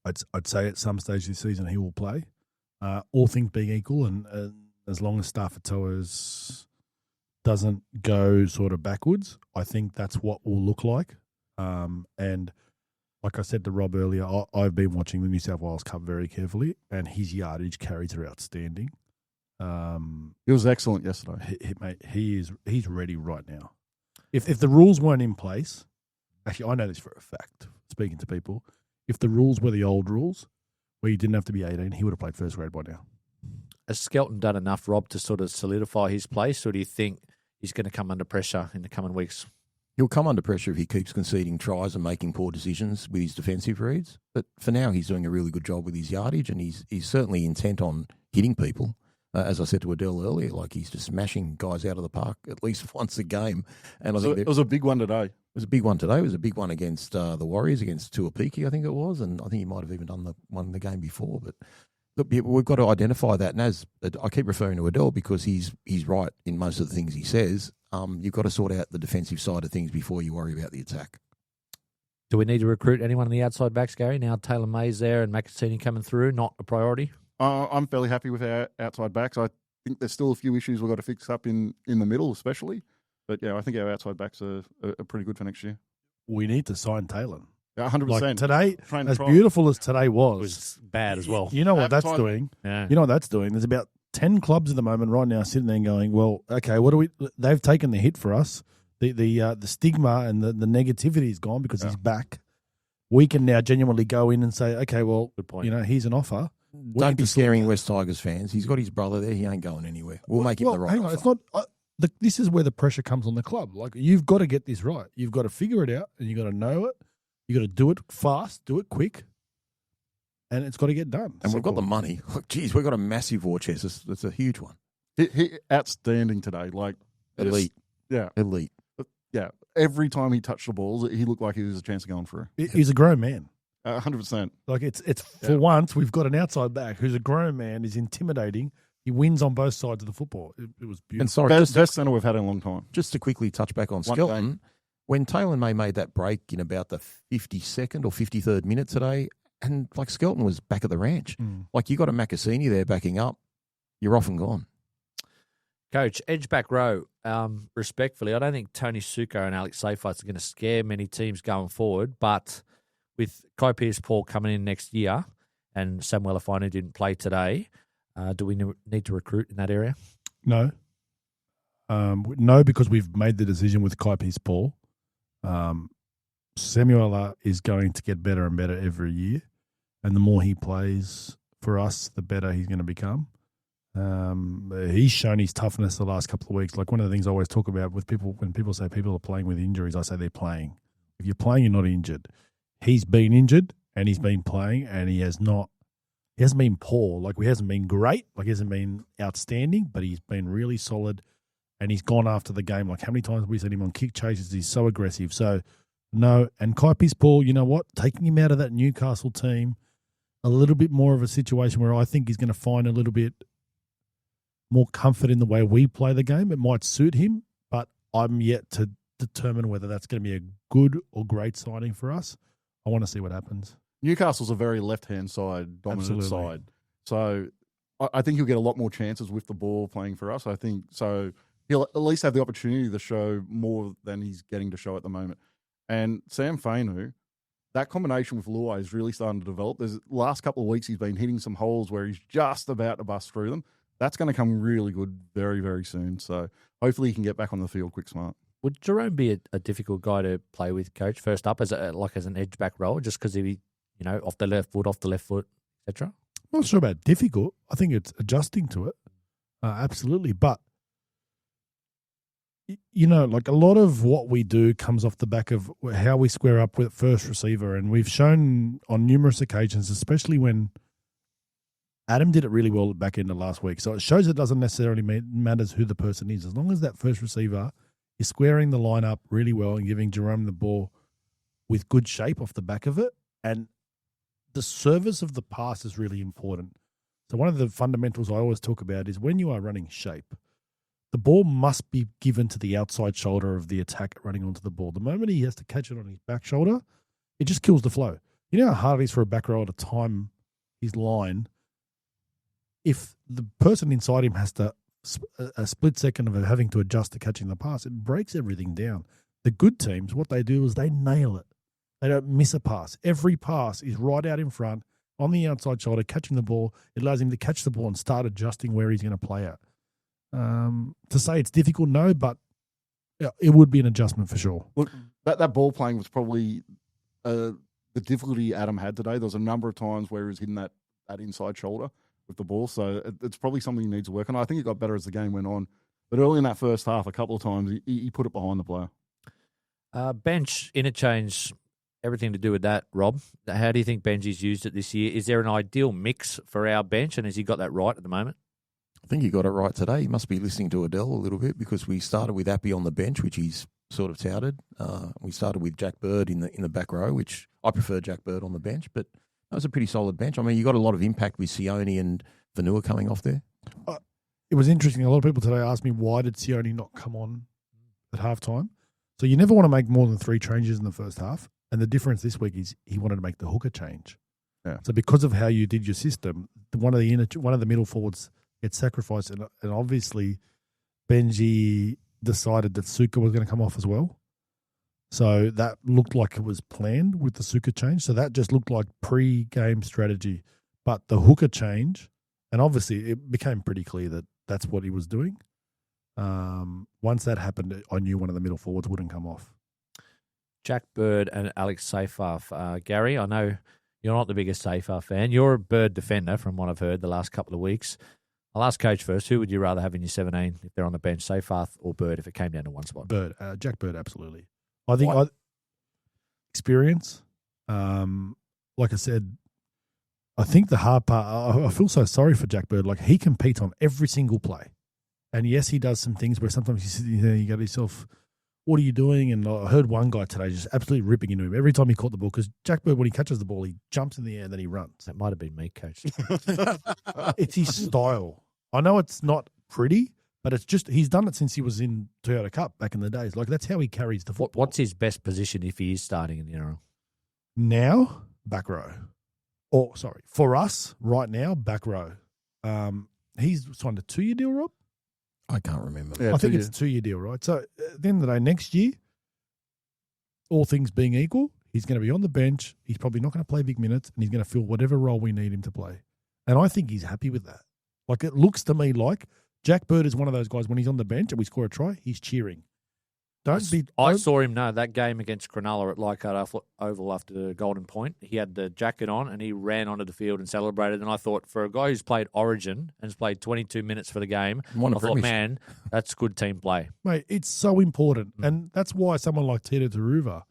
I'd say at some stage this season he will play. All things being equal, and as long as Staffatoa's doesn't go sort of backwards, I think that's what will look like. And like I said to Rob earlier, I've been watching the New South Wales Cup very carefully, and his yardage carries are outstanding. It was excellent yesterday. Mate, he's ready right now. If the rules weren't in place, actually I know this for a fact, speaking to people, if the rules were the old rules, where you didn't have to be 18, he would have played first grade by now. Has Skelton done enough, Rob, to sort of solidify his place, or do you think he's going to come under pressure in the coming weeks? He'll come under pressure if he keeps conceding tries and making poor decisions with his defensive reads. But for now, he's doing a really good job with his yardage, and he's certainly intent on hitting people. As I said to Adel earlier, like he's just smashing guys out of the park at least once a game. And I think it was a big one today. It was a big one today. It was a big one against the Warriors, against Tuapiki, I think it was. And I think he might have even done the one in the game before. But look, we've got to identify that. And as I keep referring to Adel because he's right in most of the things he says, you've got to sort out the defensive side of things before you worry about the attack. Do we need to recruit anyone on the outside backs, Gary? Now Taylan May's there and Makasini coming through, not a priority? I'm fairly happy with our outside backs. I think there's still a few issues we've got to fix up in the middle, especially. But, yeah, I think our outside backs are pretty good for next year. We need to sign Taylan. Yeah, 100%. Like today, as beautiful as today was bad as well. You know what that's doing? Yeah. You know what that's doing? There's about 10 clubs at the moment right now sitting there and going, well, okay, what do we – they've taken the hit for us. The stigma and the negativity is gone because he's back. We can now genuinely go in and say, okay, well, good point. You know, here's an offer. Don't be scaring West Tigers fans. He's got his brother there. He ain't going anywhere. We'll make him the right hang on, offer. it's not. This is where the pressure comes on the club. Like you've got to get this right. You've got to figure it out, and you've got to know it. You got to do it fast, do it quick, and it's got to get done. And we've got the money. Look, geez, we've got a massive war chest. It's a huge one. He outstanding today. Like elite. Yeah, elite. Yeah. Every time he touched the balls, he looked like he was a chance of going through. He's a grown man. 100%. Like it's for once we've got an outside back who's a grown man, is intimidating. He wins on both sides of the football. It was beautiful. And sorry, best centre we've had in a long time. Just to quickly touch back on Skelton, when Taylan May made that break in about the 52nd or 53rd minute today, and like Skelton was back at the ranch. Like you got a Makasini there backing up, you're off and gone. Coach, edge back row, respectfully, I don't think Tony Suko and Alex Seyfarth are going to scare many teams going forward, but with Kai Pearce-Paul coming in next year and Samuel Afinu didn't play today, do we need to recruit in that area? No. No, because we've made the decision with Kai Pearce-Paul. Samuel is going to get better and better every year, and the more he plays for us, the better he's going to become. He's shown his toughness the last couple of weeks. Like one of the things I always talk about with people, when people say people are playing with injuries, I say they're playing. If you're playing, you're not injured. He's been injured and he's been playing, and he hasn't been poor. Like he hasn't been great. Like he hasn't been outstanding, but he's been really solid, and he's gone after the game. Like how many times have we seen him on kick chases? He's so aggressive. So No. And Kai Pearce-Paul, you know what? Taking him out of that Newcastle team, a little bit more of a situation where I think he's going to find a little bit more comfort in the way we play the game. It might suit him, but I'm yet to determine whether that's going to be a good or great signing for us. I want to see what happens. Newcastle's a very left-hand side, dominant side. So I think he'll get a lot more chances with the ball playing for us. I think so. He'll at least have the opportunity to show more than he's getting to show at the moment. And Sam Fainu, that combination with Luai is really starting to develop. The last couple of weeks he's been hitting some holes where he's just about to bust through them. That's going to come really good very, very soon. So hopefully he can get back on the field quick smart. Would Jahream be a difficult guy to play with, Coach, first up as an edge back role, just because he, off the left foot, etc.? I'm not sure about difficult. I think it's adjusting to it. Absolutely. But, like a lot of what we do comes off the back of how we square up with first receiver. And we've shown on numerous occasions, especially when Adam did it really well at the back end of last week. So it shows it doesn't necessarily matters who the person is. As long as that first receiver is squaring the line up really well and giving Jahream the ball with good shape off the back of it. And the service of the pass is really important. So one of the fundamentals I always talk about is when you are running shape, the ball must be given to the outside shoulder of the attacker running onto the ball. The moment he has to catch it on his back shoulder, it just kills the flow. You know how hard it is for a back rower to time his line? If the person inside him has to a split second of having to adjust to catching the pass, it breaks everything down. The good teams, what they do is they nail it. They don't miss a pass. Every pass is right out in front, on the outside shoulder, catching the ball. It allows him to catch the ball and start adjusting where he's going to play at. To say it's difficult, no, but it would be an adjustment for sure. Look, that ball playing was probably the difficulty Adam had today. There was a number of times where he was hitting that inside shoulder with the ball, so it's probably something he needs to work on. I think it got better as the game went on. But early in that first half, a couple of times, he put it behind the player. Bench, Interchange, everything to do with that, Rob. How do you think Benji's used it this year? Is there an ideal mix for our bench, and has he got that right at the moment? I think he got it right today. He must be listening to Adel a little bit because we started with Appy on the bench, which he's sort of touted. We started with Jack Bird in the back row, which I prefer Jack Bird on the bench, but that was a pretty solid bench. I mean, you got a lot of impact with Sione and Vanua coming off there. It was interesting. A lot of people today asked me, why did Sione not come on at halftime? So you never want to make more than 3 changes in the first half. And the difference this week is he wanted to make the hooker change. Yeah. So because of how you did your system, one of the middle forwards gets sacrificed. And obviously Benji decided that Suka was going to come off as well. So that looked like it was planned with the Suka change. So that just looked like pre-game strategy. But the hooker change, and obviously it became pretty clear that that's what he was doing. Once that happened, I knew one of the middle forwards wouldn't come off. Jack Bird and Alex Seyfarth. Gary, I know you're not the biggest Seyfarth fan. You're a Bird defender from what I've heard the last couple of weeks. I'll ask Coach first. Who would you rather have in your 17 if they're on the bench, Seyfarth or Bird, if it came down to one spot? Bird. Jack Bird, absolutely. I think experience. Like I said, I think the hard part, I feel so sorry for Jack Bird. Like, he competes on every single play. And yes, he does some things where sometimes you sit there and you go to yourself, what are you doing? And I heard one guy today just absolutely ripping into him every time he caught the ball, because Jack Bird, when he catches the ball, he jumps in the air and then he runs. That might have been me, Coach. It's his style. I know it's not pretty, but it's just, he's done it since he was in Toyota Cup back in the days. Like, that's how he carries the football. What's his best position if he is starting in the NRL? Now, back row. For us, right now, back row. He's signed a 2-year deal, Rob? I can't remember. Yeah, I think it's a 2-year deal, right? So at the end of the day, next year, all things being equal, he's going to be on the bench. He's probably not going to play big minutes, and he's going to fill whatever role we need him to play. And I think he's happy with that. Like, it looks to me like Jack Bird is one of those guys, when he's on the bench and we score a try, he's cheering. I saw him, that game against Cronulla at Leichhardt Oval after Golden Point. He had the jacket on and he ran onto the field and celebrated. And I thought, for a guy who's played Origin and has played 22 minutes for the game, I thought, man, that's good team play. Mate, it's so important. And that's why someone like Tito Taruva,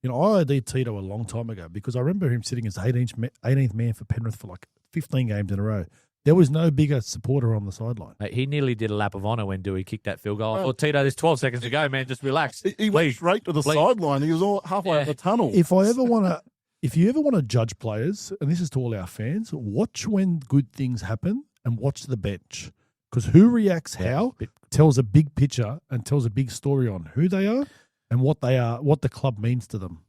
I IOD'd Tito a long time ago, because I remember him sitting as 18th man for Penrith for like 15 games in a row. There was no bigger supporter on the sideline. Mate, he nearly did a lap of honour when Doueihi kicked that field goal. I thought, Tito, there's 12 seconds to go, man. Just relax. He went Please. straight to the sideline. He was all halfway up the tunnel. If you ever want to judge players, and this is to all our fans, watch when good things happen and watch the bench. Because who reacts how tells a big picture and tells a big story on who they are and what they are, what the club means to them.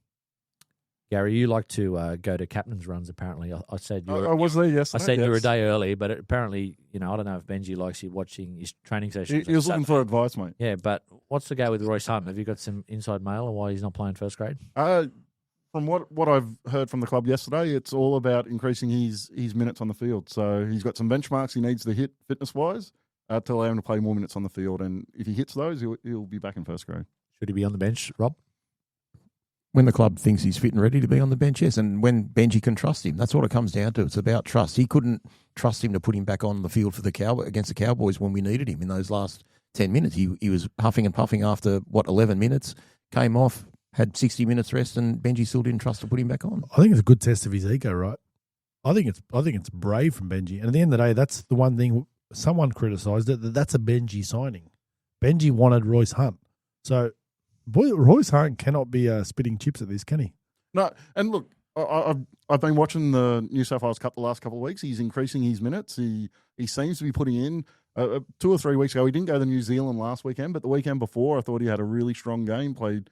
Gary, you like to go to captain's runs, apparently. I said you were, I was there yesterday. I said you were a day early, but apparently, I don't know if Benji likes you watching his training sessions. He was looking for advice, mate. Yeah, but what's the go with Royce Hunt? Have you got some inside mail on why he's not playing first grade? From what I've heard from the club yesterday, it's all about increasing his minutes on the field. So he's got some benchmarks he needs to hit fitness-wise to allow him to play more minutes on the field. And if he hits those, he'll be back in first grade. Should he be on the bench, Rob? When the club thinks he's fit and ready to be on the bench, yes, and when Benji can trust him. That's what it comes down to. It's about trust. He couldn't trust him to put him back on the field for against the Cowboys when we needed him in those last 10 minutes. He was huffing and puffing after, 11 minutes, came off, had 60 minutes rest, and Benji still didn't trust to put him back on. I think it's a good test of his ego, right? I think it's brave from Benji. And at the end of the day, that's the one thing someone criticised it, that's a Benji signing. Benji wanted Royce Hunt. So Royce Hunt cannot be spitting chips at this, can he? No, and look, I've been watching the New South Wales Cup the last couple of weeks. He's increasing his minutes. He seems to be putting in 2 or 3 weeks ago. He didn't go to New Zealand last weekend, but the weekend before, I thought he had a really strong game. Played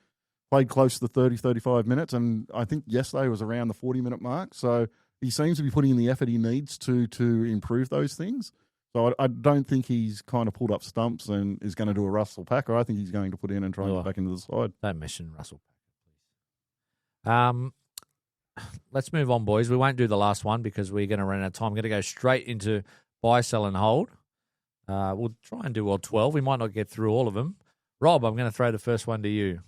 close to 30, 35 minutes, and I think yesterday was around the 40-minute mark. So he seems to be putting in the effort he needs to improve those things. So I don't think he's kind of pulled up stumps and is going to do a Russell Packer. I think he's going to put in and try and get back into the side. Don't mention Russell Packer, please. Let's move on, boys. We won't do the last one because we're going to run out of time. We're going to go straight into buy, sell, and hold. We'll try and do all 12. We might not get through all of them. Rob, I'm going to throw the first one to you.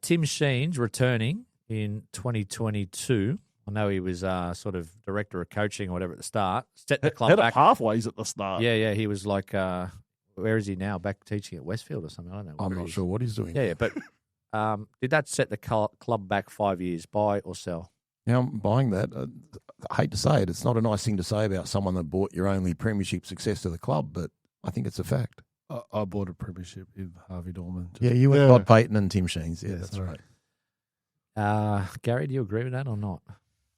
Tim Sheens returning in 2022. I know he was sort of director of coaching or whatever at the start. Set the club back halfways at the start. Yeah. He was like, where is he now? Back teaching at Westfield or something? I don't know. I'm not sure what he's doing. Yeah, but did that set the club back 5 years? Buy or sell? Now, I'm buying that. I hate to say it. It's not a nice thing to say about someone that brought your only premiership success to the club, but I think it's a fact. I bought a premiership with Harvey Dorman. Yeah, you went Rod Payton and Tim Sheens. Yeah, that's right. Gary, do you agree with that or not?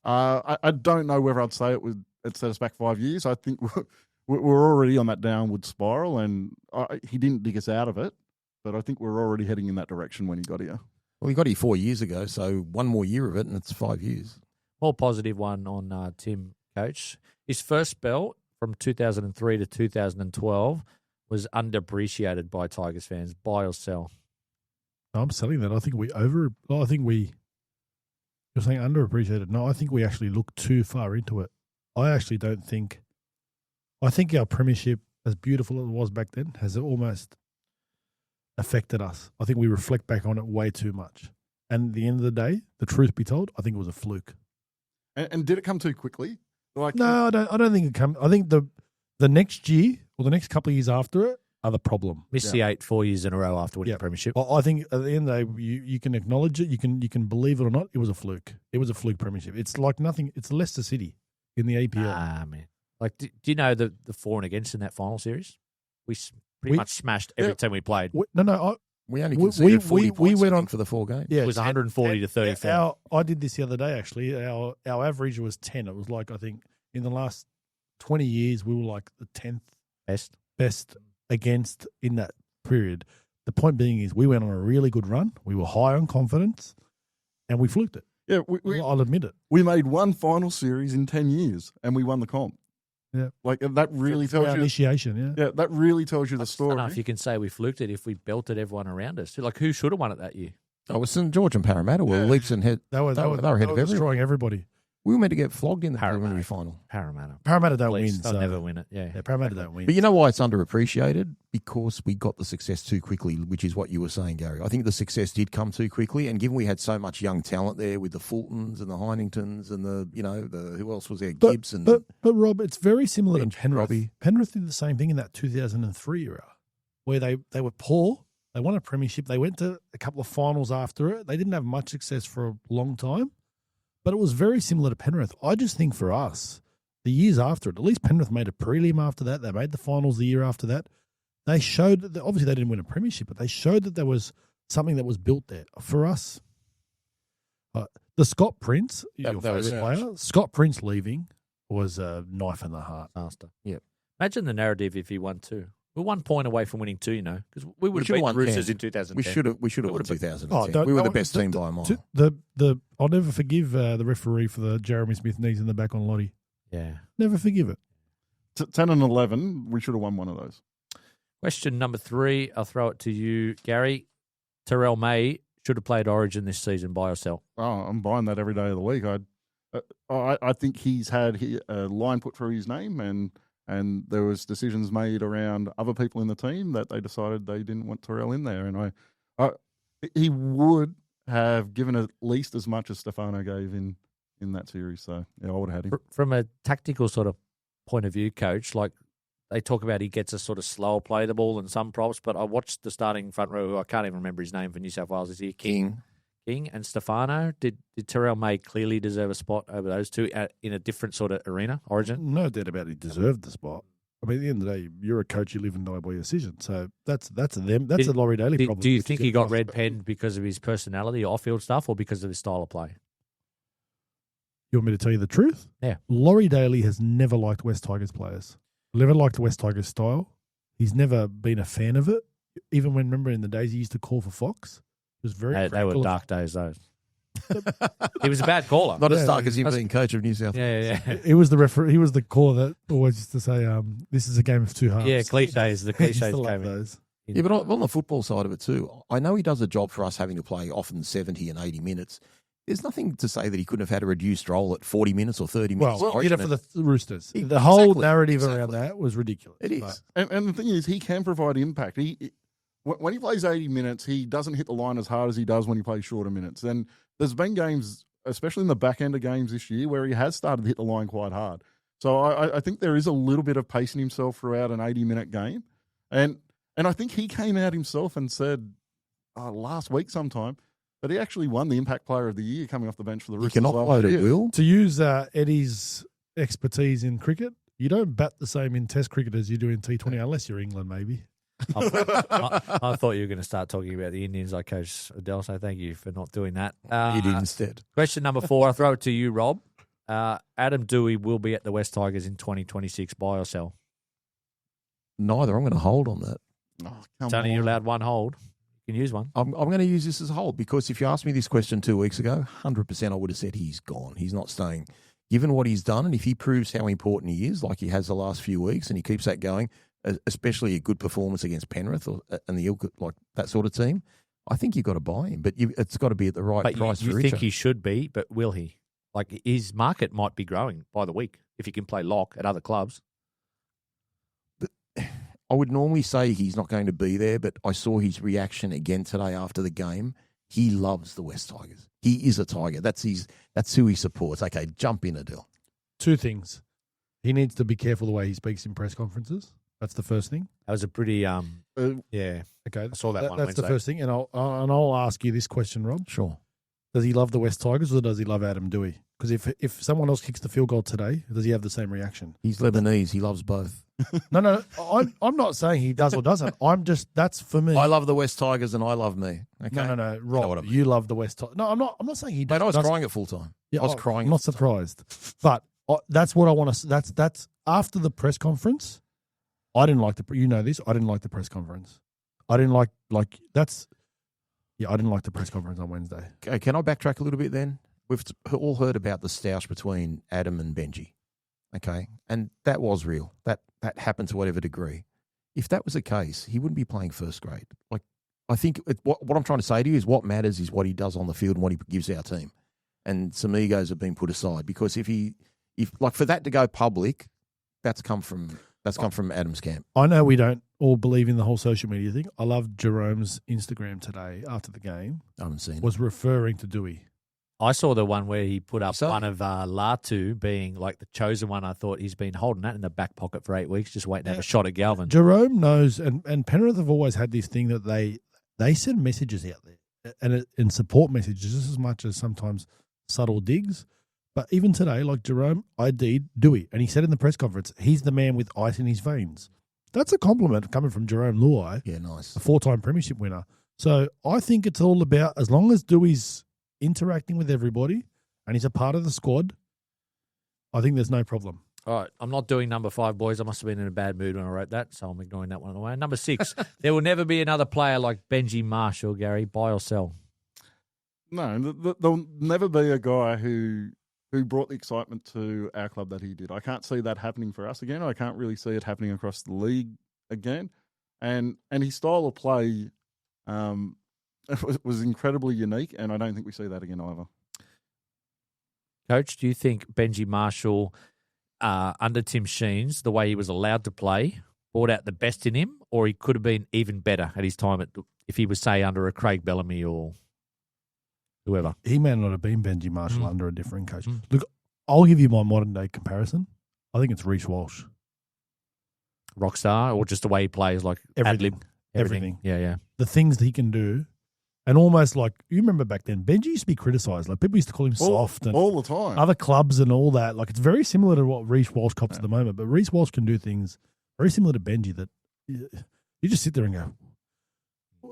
I don't know whether I'd say it set us back 5 years. I think we're already on that downward spiral, and he didn't dig us out of it, but I think we're already heading in that direction when he got here. Well, he got here 4 years ago, so one more year of it, and it's 5 years. More positive one on Tim, coach. His first spell from 2003 to 2012 was underappreciated by Tigers fans. Buy or sell? I'm selling that. I think you're saying underappreciated. No, I think we actually look too far into it. I think our premiership, as beautiful as it was back then, has almost affected us. I think we reflect back on it way too much. And at the end of the day, the truth be told, I think it was a fluke. And did it come too quickly? No, I don't think it come. I think the next year or the next couple of years after it are the problem. Missed the 4 years in a row after winning the premiership. Well, I think at the end of the day, you can acknowledge it. You can believe it or not. It was a fluke. It was a fluke premiership. It's like nothing. It's Leicester City in the APL. Ah, man. Like, do you know the for and against in that final series? We pretty much smashed every team we played. We only conceded 40 points, we went on for the 4 games. Yeah, it was 140 to 34. I did this the other day, actually. Our average was 10. It was like, I think, in the last 20 years, we were like the 10th best against in that period. The point being is we went on a really good run. We were high on confidence, and we fluked it. Yeah, I'll admit it. We made one final series in 10 years, and we won the comp. Yeah, like that really tells you initiation. Yeah, that really tells you the story. I don't know if you can say we fluked it if we belted everyone around us. Like, who should have won it that year? Oh, it was St George and Parramatta were leaps and head. They were ahead of destroying everybody. We were meant to get flogged in the preliminary final. Parramatta don't win. They'll never win it. Yeah, Parramatta don't win. But you know why it's underappreciated? Because we got the success too quickly, which is what you were saying, Gary. I think the success did come too quickly, and given we had so much young talent there with the Fultons and the Heiningtons and the who else was there? Gibson. But Rob, it's very similar to Penrith. Robbie. Penrith did the same thing in that 2003 era, where they were poor. They won a premiership. They went to a couple of finals after it. They didn't have much success for a long time. But it was very similar to Penrith. I just think for us, the years after it, at least Penrith made a prelim after that. They made the finals the year after that. They showed that obviously they didn't win a premiership, but they showed that there was something that was built there. For us, the Scott Prince, your favourite player, Scott Prince leaving was a knife in the heart. Master. Yep. Imagine the narrative if he won 2. We're 1 point away from winning 2, you know, because we would have beaten the Roosters in 2010. We should have won 2010. We were the best team by a mile. I'll never forgive the referee for the Jeremy Smith knees in the back on Lottie. Yeah. Never forgive it. 10 and 11, we should have won one of those. Question number 3, I'll throw it to you, Gary. Taylan May should have played Origin this season, buy or sell? Oh, I'm buying that every day of the week. I think he's had a line put through his name, and there was decisions made around other people in the team that they decided they didn't want Jerell in there. And he would have given at least as much as Stefano gave in that series. So, yeah, I would have had him. From a tactical sort of point of view, Coach, like they talk about he gets a sort of slower play the ball than some props, but I watched the starting front row, who I can't even remember his name for New South Wales this year, King and Stefano. Did Taylan May clearly deserve a spot over those two in a different sort of arena, Origin? No doubt about it, he deserved the spot. I mean, at the end of the day, you're a coach, you live and die by your decision. So that's them. That's a Laurie Daly problem. Do you think he got red penned because of his personality, off-field stuff, or because of his style of play? You want me to tell you the truth? Yeah. Laurie Daly has never liked West Tigers players. Never liked the West Tigers style. He's never been a fan of it. Even when, remember, in the days he used to call for Fox. It was very they were dark days, those. He was a bad caller. Not as dark as him being coach of New South Wales. Yeah. He was the referee. He was the caller that always used to say, "This is a game of two halves." Yeah, cliches. The cliches came in. those. Yeah, but on the football side of it too, I know he does a job for us having to play often 70 and 80 minutes. There's nothing to say that he couldn't have had a reduced role at 40 minutes or 30 minutes. Well, you know, for the Roosters. The whole narrative around that was ridiculous. It is. And the thing is, he can provide impact. When he plays 80 minutes, he doesn't hit the line as hard as he does when he plays shorter minutes. And there's been games, especially in the back end of games this year, where he has started to hit the line quite hard. So I think there is a little bit of pacing himself throughout an 80-minute game. And I think he came out himself and said last week sometime that he actually won the Impact Player of the Year coming off the bench for the Roosters. You can offload it, Will. To use Eddie's expertise in cricket, you don't bat the same in Test cricket as you do in T20, unless you're England, maybe. I thought you were going to start talking about the Indians like Coach Adel, so thank you for not doing that. You did instead. Question number 4, I'll throw it to you, Rob. Adam Doueihi will be at the West Tigers in 2026, buy or sell? Neither. I'm going to hold on that. It's only you're allowed one hold. You can use one. I'm going to use this as a hold because if you asked me this question 2 weeks ago, 100% I would have said he's gone. He's not staying. Given what he's done, and if he proves how important he is, like he has the last few weeks, and he keeps that going, especially a good performance against Penrith and the like that sort of team, I think you've got to buy him. But it's got to be at the right price for you think he should be, but will he? Like his market might be growing by the week if he can play lock at other clubs. I would normally say he's not going to be there, but I saw his reaction again today after the game. He loves the West Tigers. He is a Tiger. That's who he supports. Okay, jump in, Adel. 2 things. He needs to be careful the way he speaks in press conferences. That's the first thing. That was a pretty yeah. Okay, I saw that one. That's Wednesday. the first thing, and I'll ask you this question, Rob. Sure. Does he love the West Tigers or does he love Adam Doueihi? Because if someone else kicks the field goal today, does he have the same reaction? He's Lebanese. He loves both. No. I'm not saying he does or doesn't. That's for me. I love the West Tigers and I love me. Okay. No. Rob, you love the West Tigers. No, I'm not saying he does. Mate, I was crying at full time. Yeah, I was crying. I'm not surprised. But that's what I want to. That's after the press conference. I didn't like I didn't like the press conference. I didn't like that's. Yeah, I didn't like the press conference on Wednesday. Okay, can I backtrack a little bit then? We've all heard about the stoush between Adam and Benji. Okay, and that was real. That happened to whatever degree. If that was the case, he wouldn't be playing first grade. Like, I think what I'm trying to say to you is what matters is what he does on the field and what he gives our team. And some egos have been put aside because if for that to go public, that's come from Adam's camp. I know we don't all believe in the whole social media thing. I loved Jerome's Instagram today after the game. I haven't seen was referring to Doueihi. I saw the one where he put up one of Latu being like the chosen one. I thought he's been holding that in the back pocket for 8 weeks, just waiting to have a shot at Galvin. Jerome knows, and Penrith have always had this thing that they send messages out there and support messages just as much as sometimes subtle digs. But even today, like Jahream Doueihi, and he said in the press conference, he's the man with ice in his veins. That's a compliment coming from Jahream Bula, Yeah, nice. a 4-time Premiership winner. So I think it's all about, as long as Doueihi's interacting with everybody and he's a part of the squad, I think there's no problem. All right, I'm not doing number 5, boys. I must have been in a bad mood when I wrote that, so I'm ignoring that one away. Number 6, there will never be another player like Benji Marshall, Gary. Buy or sell? No, there'll never be a guy who brought the excitement to our club that he did. I can't see that happening for us again. I can't really see it happening across the league again. And his style of play was incredibly unique, and I don't think we see that again either. Coach, do you think Benji Marshall, under Tim Sheens, the way he was allowed to play, brought out the best in him, or he could have been even better at his time if he was, say, under a Craig Bellamy or whoever? He may not have been Benji Marshall under a different coach. Look, I'll give you my modern-day comparison. I think it's Reece Walsh. Rockstar, or just the way he plays, like Everything. ad-lib? Everything. Yeah. The things that he can do. And almost like, you remember back then, Benji used to be criticised. Like, people used to call him soft and all the time. other clubs and all that. Like, it's very similar to what Reece Walsh cops at the moment. But Reece Walsh can do things very similar to Benji that you just sit there and go,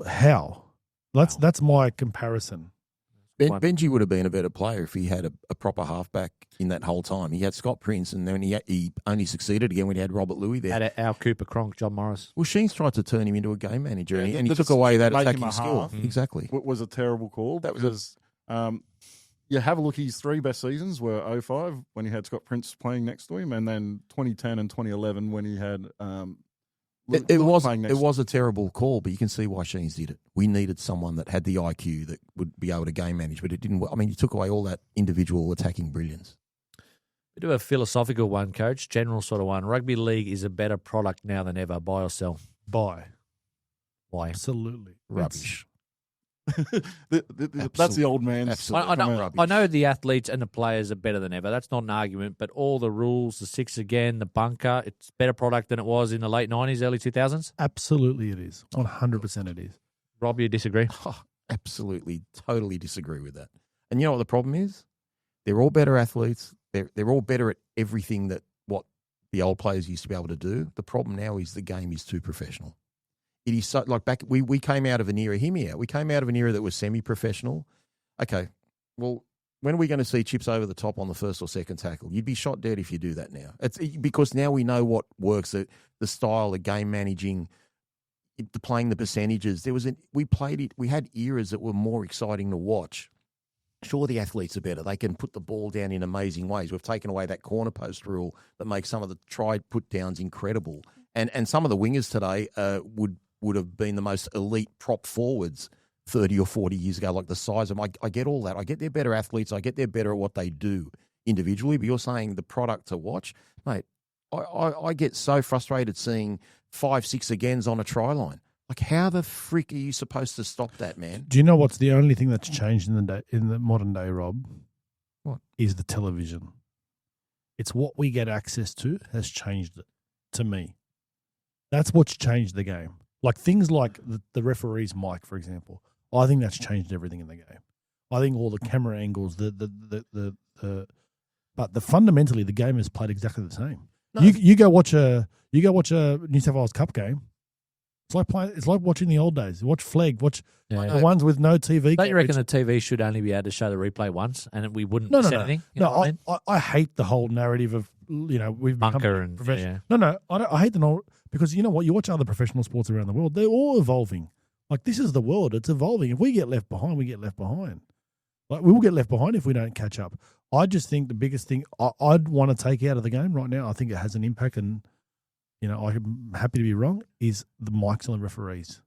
how? That's my comparison. Benji would have been a better player if he had a proper halfback in that whole time. He had Scott Prince, and then he only succeeded again when he had Robert Louis there. Had Al Cooper, Cronk, John Morris. Well, Sheens tried to turn him into a game manager, and he took away that make him attacking a skill. half. Exactly. It was a terrible call. That was have a look. His 3 best seasons were 05 when he had Scott Prince playing next to him, and then 2010 and 2011 when he had It was a terrible call, but you can see why Sheens did it. We needed someone that had the IQ that would be able to game manage, but it didn't work. I mean, you took away all that individual attacking brilliance. We do a philosophical one, Coach, general sort of one. Rugby league is a better product now than ever. Buy or sell? Buy. Why? Absolutely. Rubbish. That's the old man's. Absolutely. I know the athletes and the players are better than ever. That's not an argument, but all the rules, the 6 again, the bunker, it's a better product than it was in the late 90s, early 2000s? Absolutely it is. 100% it is. Rob, you disagree? Oh, absolutely, totally disagree with that. And you know what the problem is? They're all better athletes. They're all better at everything that what the old players used to be able to do. The problem now is the game is too professional. It is so, like back, we came out of an era, hear me out, we came out of an era that was semi-professional. Okay, well, when are we going to see chips over the top on the first or second tackle? You'd be shot dead if you do that now. It's because now we know what works, the style, the game managing, playing the percentages. We had eras that were more exciting to watch. Sure, the athletes are better. They can put the ball down in amazing ways. We've taken away that corner post rule that makes some of the try put downs incredible. And some of the wingers today would have been the most elite prop forwards 30 or 40 years ago, like the size of them. I get all that. I get they're better athletes. I get they're better at what they do individually. But you're saying the product to watch, mate, I get so frustrated seeing 5-6 agains on a try line. Like, how the frick are you supposed to stop that, man? Do you know what's the only thing that's changed in the modern day, Rob? What? Is the television. It's what we get access to has changed it, to me. That's what's changed the game. Like things like the referee's mic, for example. I think that's changed everything in the game. I think all the camera angles, but fundamentally the game is played exactly the same. No. You go watch a New South Wales Cup game. It's like watching the old days. Watch Flegg. Watch the ones with no TV. Don't you reckon the TV should only be able to show the replay once, and we wouldn't say anything? I hate the whole narrative of we've bunker and professional. Yeah. I hate the because you know what, you watch other professional sports around the world, they're all evolving. Like this is the world; it's evolving. If we get left behind, we get left behind. Like we will get left behind if we don't catch up. I just think the biggest thing I'd want to take out of the game right now, I think it has an impact, and I'm happy to be wrong, is the mics on the referees.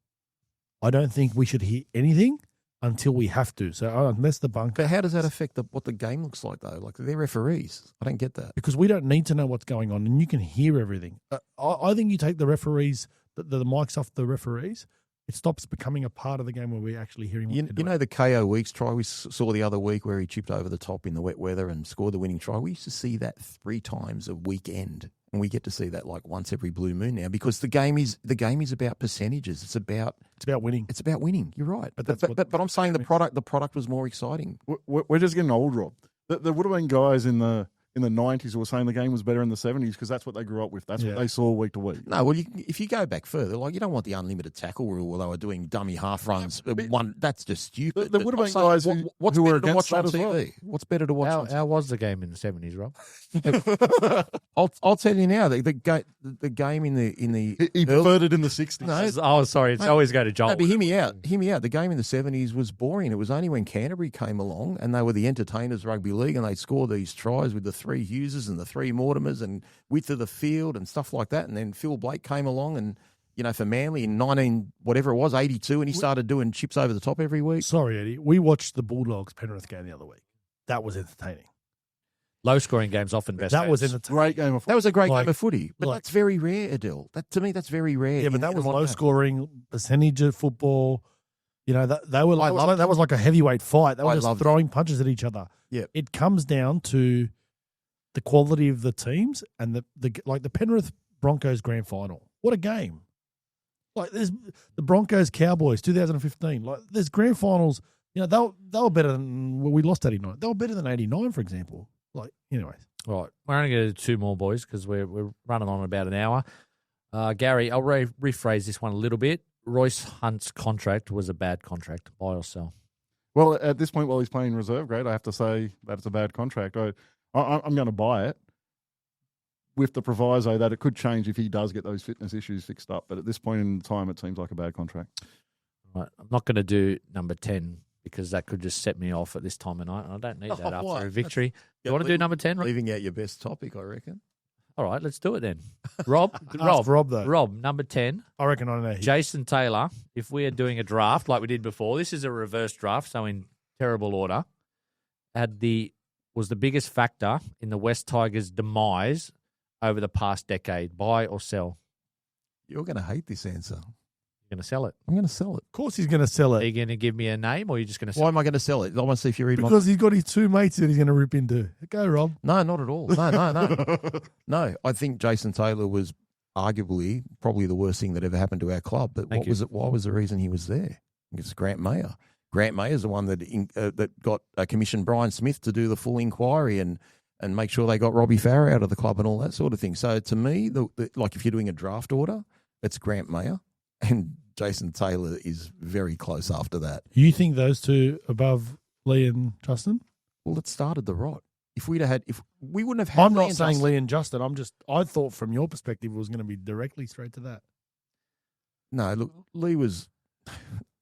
I don't think we should hear anything until we have to. So unless the bunker. But how does that affect what the game looks like, though? Like, they're referees. I don't get that. Because we don't need to know what's going on, and you can hear everything. I think you take the referees, the mics off the referees, it stops becoming a part of the game where we're actually hearing what they're doing. You know the KO Weeks try we saw the other week where he chipped over the top in the wet weather and scored the winning try? We used to see that 3 times a weekend. And we get to see that like once every blue moon now because the game is about percentages. It's about winning. It's about winning. You're right. But I'm saying the product was more exciting. We're just getting old, Rob. There would have been guys in the 90s who were saying the game was better in the 70s because that's what they grew up with. That's what they saw week to week. No, well, if you go back further, like you don't want the unlimited tackle rule where they were doing dummy half runs. That's just stupid. There would have been guys who were against that as well. What's better to watch? How was the game in the 70s, Rob? I'll tell you now. The game in the he preferred it in the 60s. No, Oh, sorry. It's always go to Joel. No, but hear me out. Hear me out. The game in the 70s was boring. It was only when Canterbury came along and they were the entertainers rugby league and they scored these tries with the 3 Hugheses and the 3 Mortimers and width of the field and stuff like that. And then Phil Blake came along and, for Manly in 82, and he started doing chips over the top every week. Sorry, Eddie. We watched the Bulldogs Penrith game the other week. That was entertaining. Low scoring games often best. That was entertaining. Great game of That was a great game of footy. But that's very rare, Adel. To me, that's very rare. Yeah, but that was low scoring percentage of football. That was like a heavyweight fight. They were just throwing punches at each other. Yeah. It comes down to the quality of the teams and the Penrith Broncos grand final. What a game. Like there's the Broncos Cowboys 2015. Like there's grand finals, they were better than we lost 89. They were better than 89, for example. Like, anyways. Right. We're only going to do 2 more, boys, because we're running on about an hour. Gary, I'll rephrase this one a little bit. Royce Hunt's contract was a bad contract. Buy or sell? Well, at this point, while he's playing reserve grade, I have to say that it's a bad contract. I'm going to buy it with the proviso that it could change if he does get those fitness issues fixed up. But at this point in time, it seems like a bad contract. Right. I'm not going to do number 10 because that could just set me off at this time of night. And I don't need that after a victory. You want to do number 10? Leaving out your best topic, I reckon. All right, let's do it then. Rob, number 10. I reckon I know. Jason Taylor, if we are doing a draft like we did before, this is a reverse draft, so in terrible order, was the biggest factor in the West Tigers' demise over the past decade. Buy or sell? You're going to hate this answer. You're going to sell it? I'm going to sell it. Of course he's going to sell it. Are you going to give me a name or are you just going to sell it? Why am I going to sell it? I want to see if you read Because he's got his 2 mates that he's going to rip into. Go, Rob. No, not at all. No. No, I think Jason Taylor was arguably probably the worst thing that ever happened to our club. But why was the reason he was there? It's Grant Mayer. Grant Mayer is the one that got commissioned Brian Smith to do the full inquiry and make sure they got Robbie Farah out of the club and all that sort of thing. So to me, like if you're doing a draft order, it's Grant Mayer and Jason Taylor is very close after that. You think those 2 above Lee and Justin? Well, it started the rot. If we wouldn't have had. I'm not saying Lee and Justin. I thought from your perspective it was going to be directly straight to that. No, look, Lee was.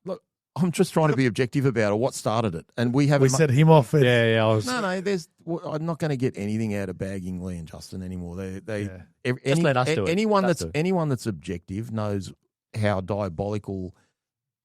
Look, I'm just trying to be objective about it. What started it, and we set him off. Yeah. I'm not going to get anything out of bagging Lee and Justin anymore. Just let us do it. Anyone that's objective knows how diabolical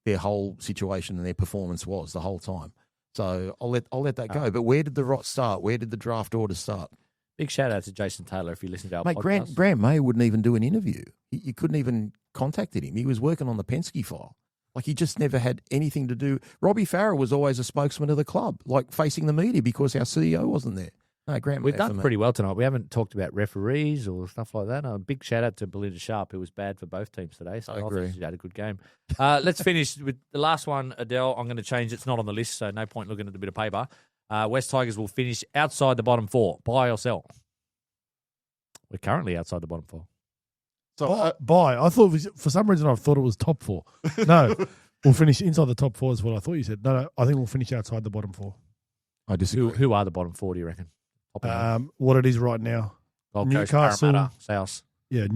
their whole situation and their performance was the whole time. So I'll let that go. But where did the rot start? Where did the draft order start? Big shout out to Jason Taylor if you listen to our podcast. Grant May wouldn't even do an interview. You couldn't even contacted him. He was working on the Penske file. Like he just never had anything to do. Robbie Farah was always a spokesman of the club, like facing the media because our CEO wasn't there. No, Grant. We've done pretty well tonight. We haven't talked about referees or stuff like that. A big shout out to Belinda Sharp, who was bad for both teams today. So I agree. Think she had a good game. Let's finish with the last one, Adel. I'm going to change. It's not on the list, so no point looking at the bit of paper. West Tigers will finish outside the bottom 4. Buy or sell? We're currently outside the bottom 4. So buy. I thought for some reason I thought it was top 4. No, we'll finish inside the top 4 is what I thought you said. No, I think we'll finish outside the bottom 4. I disagree. Who are the bottom 4? Do you reckon? What it is right now. Newcastle, Parramatta, South. Yeah,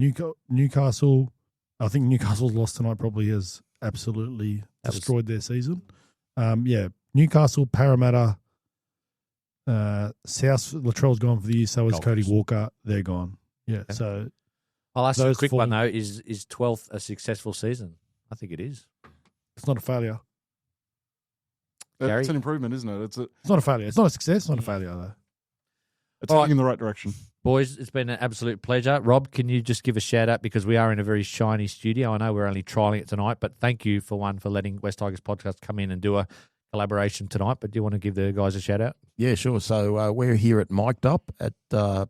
Newcastle. I think Newcastle's loss tonight probably has absolutely destroyed their season. Newcastle, Parramatta, South. Latrell's gone for the year. So is Cody Walker. They're gone. Yeah. Okay. So I'll ask you a quick one though. Is 12th a successful season? I think it is. It's not a failure. It's an improvement, isn't it? It's not a failure. It's not a success. It's not a failure though. It's heading in the right direction. Boys, it's been an absolute pleasure. Rob, can you just give a shout out because we are in a very shiny studio. I know we're only trialling it tonight, but thank you for letting West Tigers Podcast come in and do a collaboration tonight. But do you want to give the guys a shout out? Yeah, sure. So we're here at Mic'd Up at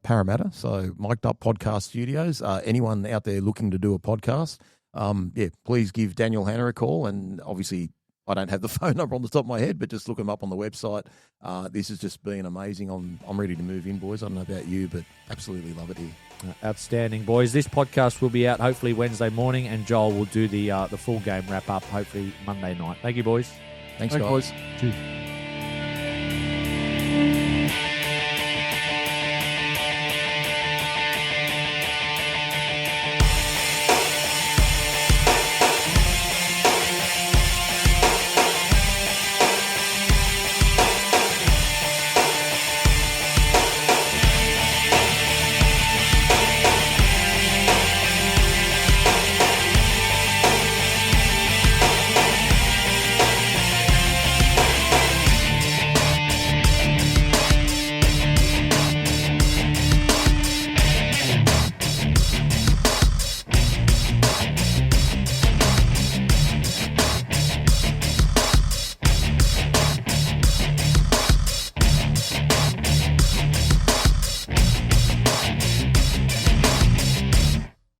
Parramatta. So Mic'd Up Podcast Studios. Anyone out there looking to do a podcast, please give Daniel Hanna a call. And obviously I don't have the phone number on the top of my head, but just look them up on the website. This has just been amazing. I'm ready to move in, boys. I don't know about you, but absolutely love it here. Outstanding, boys. This podcast will be out hopefully Wednesday morning, and Joel will do the full game wrap up hopefully Monday night. Thank you, boys. Thanks, guys. Cheers.